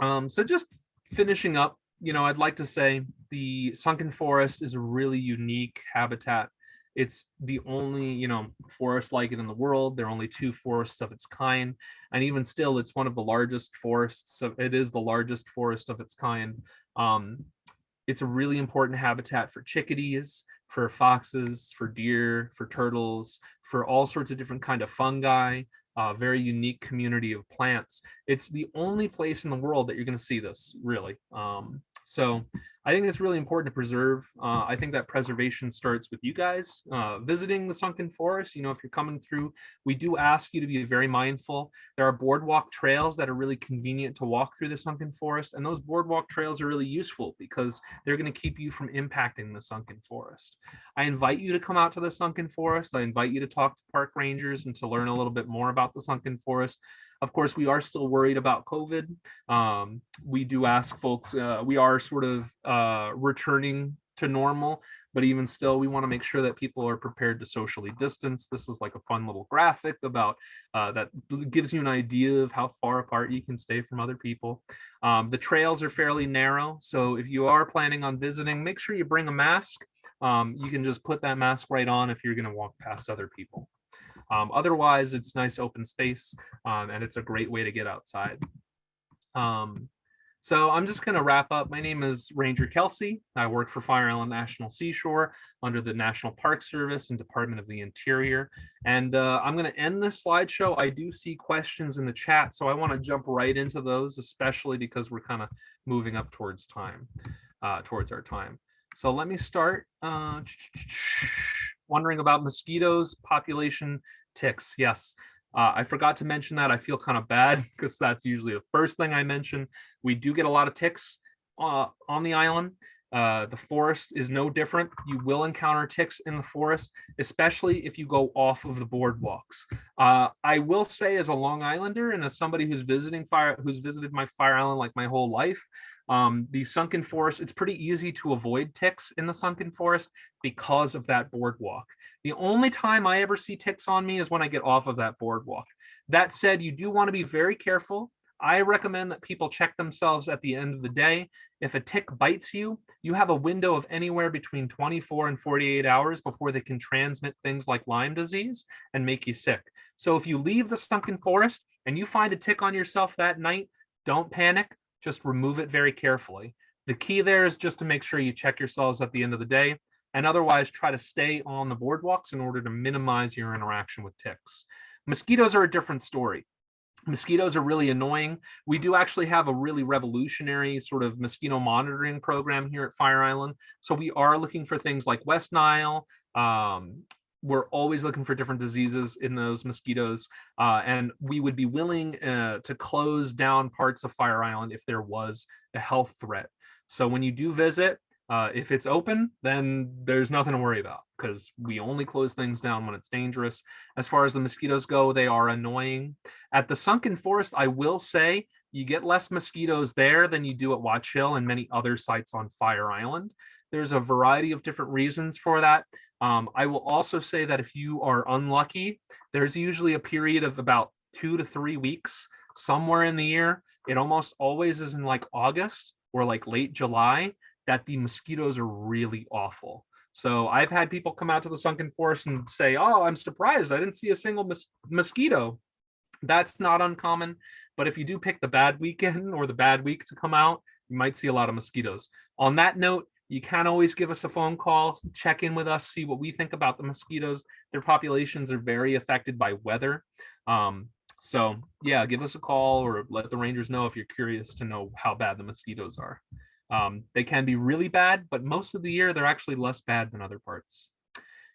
S1: So just finishing up, I'd like to say the sunken forest is a really unique habitat. It's the only, forest like it in the world. There are only 2 forests of its kind. And even still, it's one of the largest forests. So it is the largest forest of its kind. It's a really important habitat for chickadees, for foxes, for deer, for turtles, for all sorts of different kind of fungi, very unique community of plants. It's the only place in the world that you're going to see this, really. So I think it's really important to preserve. I think that preservation starts with you guys visiting the sunken forest. If you're coming through, we do ask you to be very mindful. There are boardwalk trails that are really convenient to walk through the sunken forest, and those boardwalk trails are really useful because they're going to keep you from impacting the sunken forest. I invite you to come out to the sunken forest. I invite you to talk to park rangers and to learn a little bit more about the sunken forest. Of course, we are still worried about COVID. We do ask folks, we are sort of returning to normal, but even still, we want to make sure that people are prepared to socially distance. This is like a fun little graphic about that gives you an idea of how far apart you can stay from other people. The trails are fairly narrow, so if you are planning on visiting, make sure you bring a mask. You can just put that mask right on if you're going to walk past other people. Otherwise, it's nice open space, and it's a great way to get outside. So I'm just going to wrap up. My name is Ranger Kelsey. I work for Fire Island National Seashore under the National Park Service and Department of the Interior. And I'm going to end this slideshow. I do see questions in the chat, so I want to jump right into those, especially because we're kind of moving up towards time, towards our time. So let me start. Wondering about mosquitoes, population, ticks. Yes, I forgot to mention that. I feel kind of bad because that's usually the first thing I mention. We do get a lot of ticks on the island. The forest is no different. You will encounter ticks in the forest, especially if you go off of the boardwalks. I will say, as a Long Islander and as somebody who's visited my Fire Island like my whole life, the sunken forest, it's pretty easy to avoid ticks in the sunken forest because of that boardwalk. The only time I ever see ticks on me is when I get off of that boardwalk. That said, you do want to be very careful. I recommend that people check themselves at the end of the day. If a tick bites you, you have a window of anywhere between 24 and 48 hours before they can transmit things like Lyme disease and make you sick. So if you leave the sunken forest and you find a tick on yourself that night, don't panic. Just remove it very carefully. The key there is just to make sure you check yourselves at the end of the day, and otherwise try to stay on the boardwalks in order to minimize your interaction with ticks. Mosquitoes are a different story. Mosquitoes are really annoying. We do actually have a really revolutionary sort of mosquito monitoring program here at Fire Island. So we are looking for things like West Nile. We're always looking for different diseases in those mosquitoes. And we would be willing to close down parts of Fire Island if there was a health threat. So when you do visit, If it's open, then there's nothing to worry about because we only close things down when it's dangerous. As far as the mosquitoes go, they are annoying. At the Sunken Forest, I will say you get less mosquitoes there than you do at Watch Hill and many other sites on Fire Island. There's a variety of different reasons for that. I will also say that if you are unlucky, there's usually a period of about 2 to 3 weeks somewhere in the year. It almost always is in like August or like late July that the mosquitoes are really awful. So I've had people come out to the Sunken Forest and say, "Oh, I'm surprised I didn't see a single mosquito." That's not uncommon, but if you do pick the bad weekend or the bad week to come out, you might see a lot of mosquitoes. On that note, you can always give us a phone call, check in with us, see what we think about the mosquitoes. Their populations are very affected by weather. So yeah, give us a call or let the rangers know if you're curious to know how bad the mosquitoes are. They can be really bad, but most of the year they're actually less bad than other parts.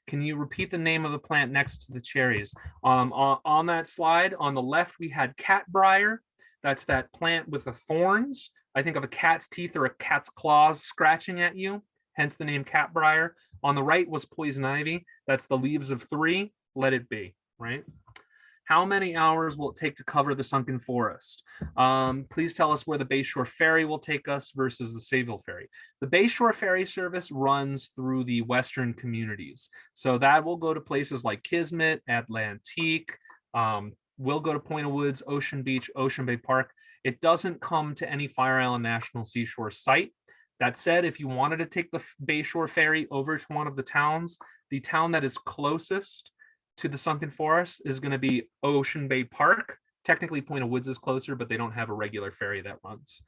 S1: Can you repeat the name of the plant next to the cherries? On that slide, on the left, we had catbrier. That's that plant with the thorns. I think of a cat's teeth or a cat's claws scratching at you, hence the name catbrier. On the right was poison ivy. That's the leaves of 3. Let it be, right? How many hours will it take to cover the Sunken Forest? Please tell us where the Bayshore Ferry will take us versus the Sayville Ferry. The Bayshore Ferry service runs through the western communities. So that will go to places like Kismet, Atlantique, we'll go to Point of Woods, Ocean Beach, Ocean Bay Park. It doesn't come to any Fire Island National Seashore site. That said, if you wanted to take the Bayshore Ferry over to one of the towns, the town that is closest to the Sunken Forest is going to be Ocean Bay Park. Technically, Point of Woods is closer, but they don't have a regular ferry that runs.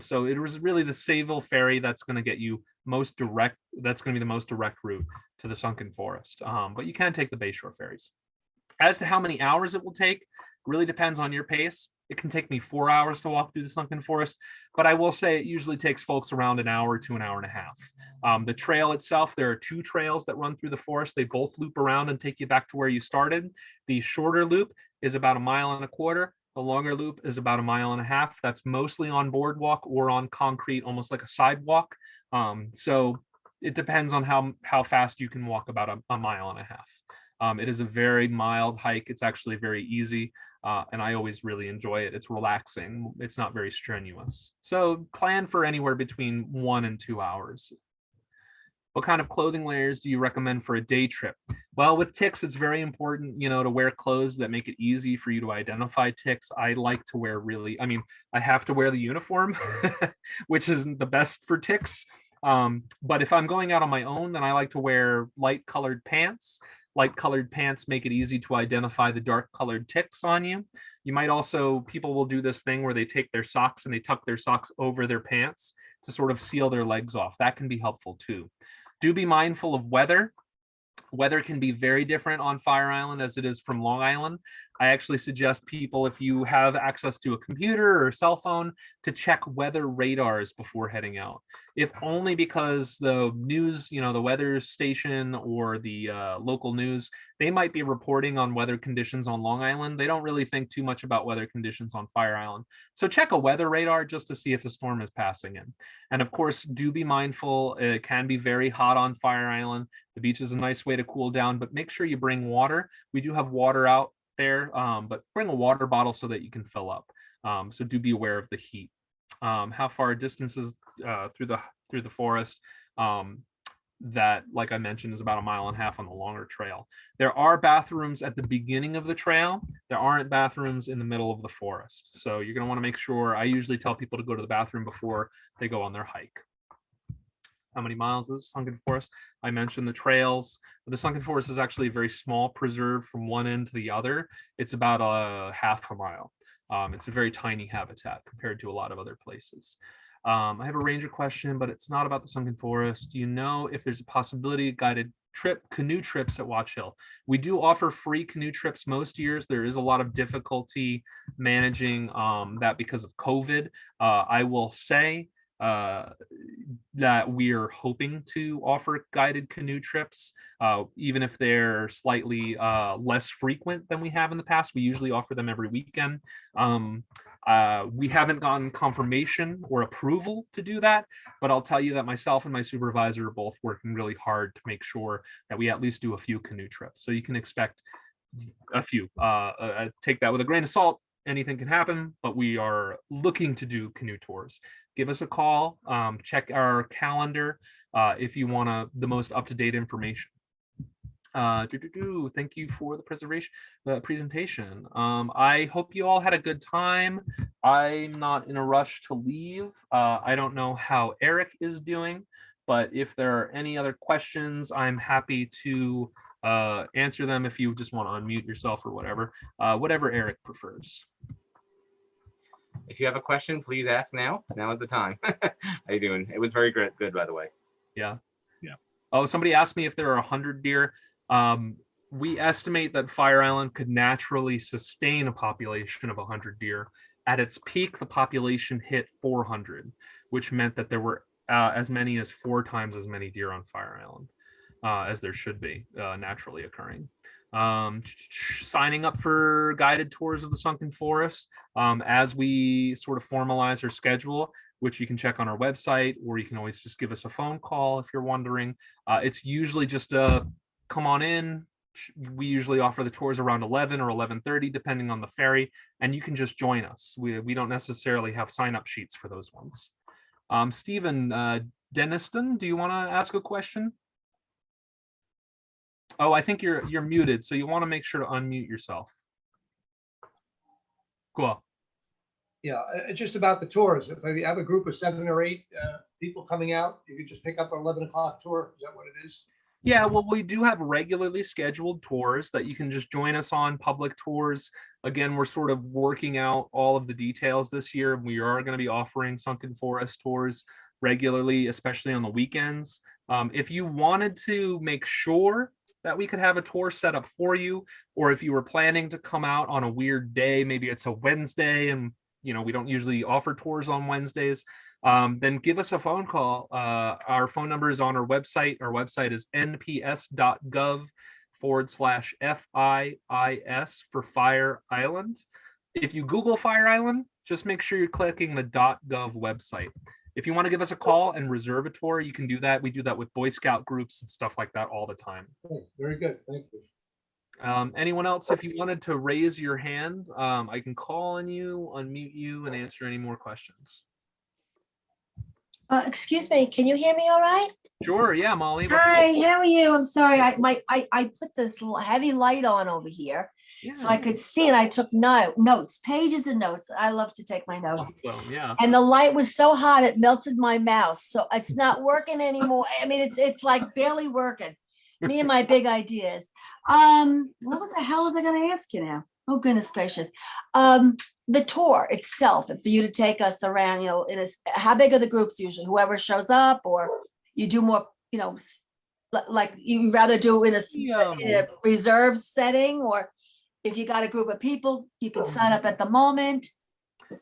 S1: So it was really the Sayville ferry that's going to get you most direct. That's going to be the most direct route to the Sunken Forest. But you can take the Bayshore ferries. As to how many hours it will take, really depends on your pace. It can take me 4 hours to walk through the Sunken Forest, but I will say it usually takes folks around an hour to an hour and a half. The trail itself, there are 2 trails that run through the forest. They both loop around and take you back to where you started. The shorter loop is about 1.25 miles. The longer loop is about 1.5 miles. That's mostly on boardwalk or on concrete, almost like a sidewalk. So it depends on how fast you can walk about 1.5 miles. It is a very mild hike. It's actually very easy, and I always really enjoy it. It's relaxing. It's not very strenuous. So plan for anywhere between 1 and 2 hours. What kind of clothing layers do you recommend for a day trip? Well, with ticks, it's very important, to wear clothes that make it easy for you to identify ticks. I like to wear I have to wear the uniform, which isn't the best for ticks. But if I'm going out on my own, then I like to wear light colored pants. Light colored pants make it easy to identify the dark colored ticks on you. You might also, people will do this thing where they take their socks and they tuck their socks over their pants to sort of seal their legs off. That can be helpful too. Do be mindful of weather. Weather can be very different on Fire Island as it is from Long Island. I actually suggest people, if you have access to a computer or cell phone, to check weather radars before heading out. If only because the news, the weather station or the local news, they might be reporting on weather conditions on Long Island. They don't really think too much about weather conditions on Fire Island. So check a weather radar just to see if a storm is passing in. And of course, do be mindful. It can be very hot on Fire Island. The beach is a nice way to cool down, but make sure you bring water. We do have water out there, but bring a water bottle so that you can fill up. So do be aware of the heat. How far distances through the forest, that, like I mentioned, is about 1.5 miles on the longer trail. There are bathrooms at the beginning of the trail. There aren't bathrooms in the middle of the forest. So you're going to want to make sure. I usually tell people to go to the bathroom before they go on their hike. How many miles is Sunken Forest? I mentioned the trails. The Sunken Forest is actually a very small preserve from one end to the other. It's about a 1/2 mile. It's a very tiny habitat compared to a lot of other places. I have a ranger question, but it's not about the Sunken Forest. Do you know if there's a possibility of guided canoe trips at Watch Hill? We do offer free canoe trips most years. There is a lot of difficulty managing that because of COVID. I will say that we're hoping to offer guided canoe trips, even if they're slightly less frequent than we have in the past. We usually offer them every weekend. We haven't gotten confirmation or approval to do that, but I'll tell you that myself and my supervisor are both working really hard to make sure that we at least do a few canoe trips. So you can expect a few. Take that with a grain of salt. Anything can happen, but we are looking to do canoe tours. Give us a call. Check our calendar if you want the most up-to-date information. Thank you for the presentation. I hope you all had a good time. I'm not in a rush to leave. I don't know how Eric is doing, but if there are any other questions, I'm happy to answer them if you just want to unmute yourself or whatever Eric prefers.
S2: If you have a question, please ask now. Now is the time. How you doing? It was very good, by the way.
S1: Yeah. Oh, somebody asked me if there are 100 deer. We estimate that Fire Island could naturally sustain a population of 100 deer. At its peak, the population hit 400, which meant that there were as many as 4 times as many deer on Fire Island as there should be naturally occurring. Signing up for guided tours of the Sunken Forest as we sort of formalize our schedule, which you can check on our website, or you can always just give us a phone call if you're wondering. It's usually just a come on in. We usually offer the tours around 11 or 11:30, depending on the ferry, and you can just join us. We don't necessarily have sign-up sheets for those ones. Stephen Deniston, do you want to ask a question? Oh, I think you're muted, so you want to make sure to unmute yourself. Cool.
S3: Yeah, it's just about the tours. If you have a group of 7 or 8 people coming out, you could just pick up an 11 o'clock tour. Is that what it is?
S1: Yeah, well, we do have regularly scheduled tours that you can just join us on, public tours. Again, we're sort of working out all of the details this year. We are going to be offering Sunken Forest tours regularly, especially on the weekends. If you wanted to make sure that we could have a tour set up for you, or if you were planning to come out on a weird day, maybe it's a Wednesday and we don't usually offer tours on Wednesdays, then give us a phone call. Our phone number is on our website. Our website is nps.gov/FIIS for Fire Island. If you Google Fire Island, just make sure you're clicking the .gov website. If you want to give us a call and reserve a tour, you can do that. We do that with Boy Scout groups and stuff like that all the time.
S3: Oh, very good. Thank you.
S1: Anyone else, if you wanted to raise your hand, I can call on you, unmute you, and answer any more questions.
S4: Excuse me, can you hear me all right?
S1: Sure, yeah, Molly.
S4: Hi, how are you? I'm sorry, I put this heavy light on over here so I could see, and I took notes, pages and notes. I love to take my notes.
S1: Awesome, yeah.
S4: And the light was so hot it melted my mouse, so it's not working anymore. I mean, it's like barely working. Me and my big ideas. What was the hell was I going to ask you now? Oh goodness gracious. The tour itself, and for you to take us around, how big are the groups usually? Whoever shows up, or you do more, like you rather do in a reserve setting, or if you got a group of people, you can sign up at the moment.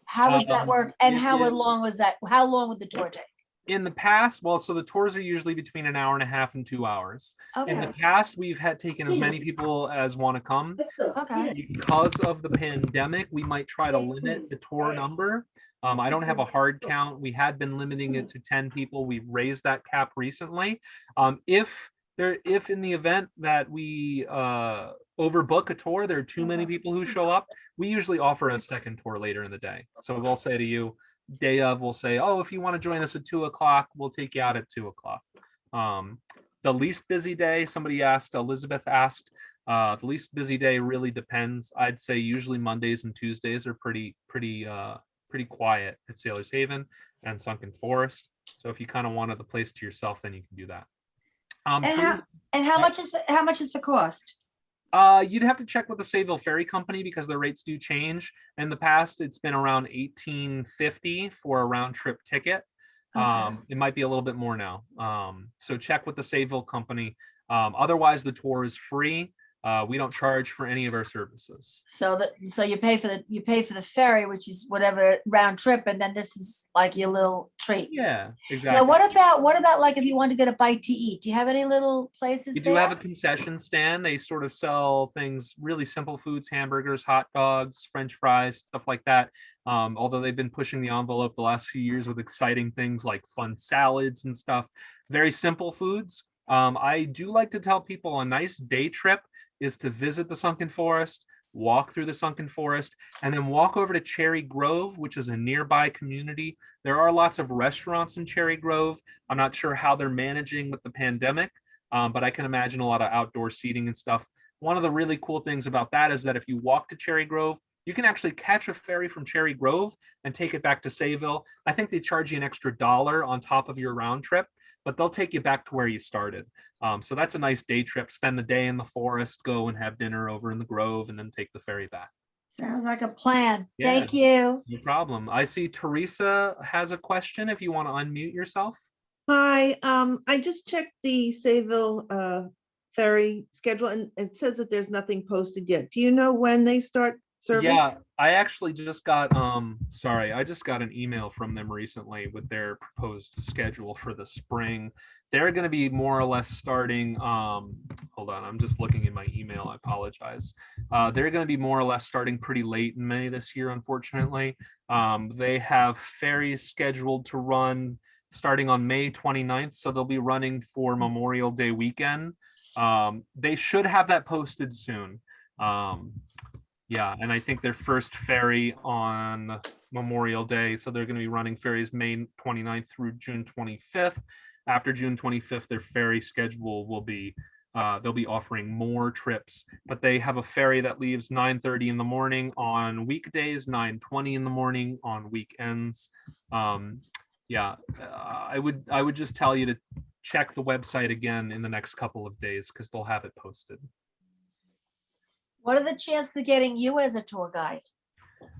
S4: How would that work? And how long would the tour take?
S1: In the past, so the tours are usually between an hour and a half and 2 hours.
S4: Okay.
S1: In the past, we've had taken as many people as want to come.
S4: Okay.
S1: Because of the pandemic, we might try to limit the tour number. I don't have a hard count. We had been limiting it to 10 people. We've raised that cap recently. If in the event that we overbook a tour, there are too many people who show up, we usually offer a second tour later in the day. So we'll say to you, day of, we'll say, oh, if you want to join us at 2 o'clock, we'll take you out at 2 o'clock. The least busy day, Elizabeth asked, the least busy day really depends. I'd say usually Mondays and Tuesdays are pretty quiet at Sailor's Haven and Sunken Forest. So if you kind of wanted the place to yourself, then you can do that.
S4: How much is the cost?
S1: You'd have to check with the Sayville Ferry Company because their rates do change. In the past, it's been around $18.50 for a round trip ticket. Okay. It might be a little bit more now. So check with the Sayville Company. Otherwise, the tour is free. We don't charge for any of our services.
S4: So you pay for the ferry, which is whatever round trip, and then this is like your little treat.
S1: Yeah,
S4: Now,
S1: exactly.
S4: what about like if you want to get a bite to eat? Do you have any little places
S1: We
S4: there?
S1: do have a concession stand. They sort of sell things, really simple foods, hamburgers, hot dogs, French fries, stuff like that. Although they've been pushing the envelope the last few years with exciting things like fun salads and stuff. Very simple foods. I do like to tell people a nice day trip is to visit the Sunken Forest, walk through the Sunken Forest, and then walk over to Cherry Grove, which is a nearby community. There are lots of restaurants in Cherry Grove. I'm not sure how they're managing with the pandemic, but I can imagine a lot of outdoor seating and stuff. One of the really cool things about that is that if you walk to Cherry Grove, you can actually catch a ferry from Cherry Grove and take it back to Sayville. I think they charge you an extra $1 on top of your round trip, but they'll take you back to where you started. So that's a nice day trip. Spend the day in the forest, go and have dinner over in the Grove, and then take the ferry back.
S4: Sounds like a plan.
S1: Yeah.
S4: Thank you.
S1: No problem. I see Teresa has a question. If you want to unmute yourself.
S5: Hi, I just checked the Sayville ferry schedule and it says that there's nothing posted yet. Do you know when they start service?
S1: Yeah, I actually just got I just got an email from them recently with their proposed schedule for the spring. They're going to be more or less starting hold on, I'm just looking in my email. I apologize. They're going to be more or less starting pretty late in May this year, unfortunately. They have ferries scheduled to run starting on May 29th, so they'll be running for Memorial Day weekend. They should have that posted soon. Yeah, and I think their first ferry on Memorial Day, so they're going to be running ferries May 29th through June 25th. After June 25th, their ferry schedule will be, they'll be offering more trips, but they have a ferry that leaves 9:30 in the morning on weekdays, 9:20 in the morning on weekends. Yeah, I would just tell you to check the website again in the next couple of days because they'll have it posted.
S4: What are the chances of getting you as a tour guide?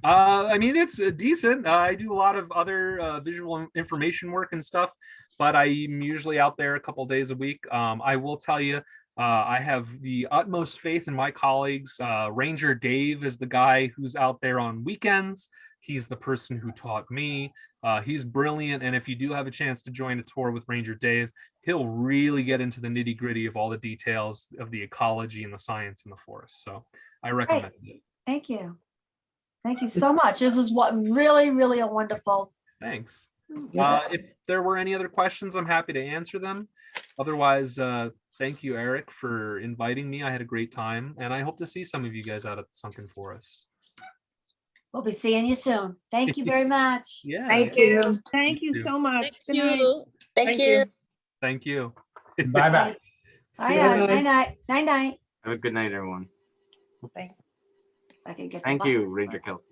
S1: I mean, it's decent. I do a lot of other visual information work and stuff, but I'm usually out there a couple days a week. I will tell you, I have the utmost faith in my colleagues. Ranger Dave is the guy who's out there on weekends. He's the person who taught me. He's brilliant. And if you do have a chance to join a tour with Ranger Dave, he'll really get into the nitty gritty of all the details of the ecology and the science in the forest. So I recommend it.
S4: Thank you. Thank you so much. This was really a wonderful.
S1: Thanks.
S4: Yeah.
S1: If there were any other questions, I'm happy to answer them. Otherwise, thank you, Eric, for inviting me. I had a great time, and I hope to see some of you guys out at the Sunken Forest.
S4: We'll be seeing you soon. Thank you very much.
S1: Yeah.
S5: Thank you. Thank
S1: You
S5: you
S1: too.
S5: so much.
S6: Thank
S5: Good night.
S6: you. Thank you.
S1: Thank you.
S7: Bye-bye.
S1: See you later.
S4: Night.
S2: Have a good night, everyone.
S4: I can get the
S2: Thank
S4: box.
S2: you, Ranger Kelsey.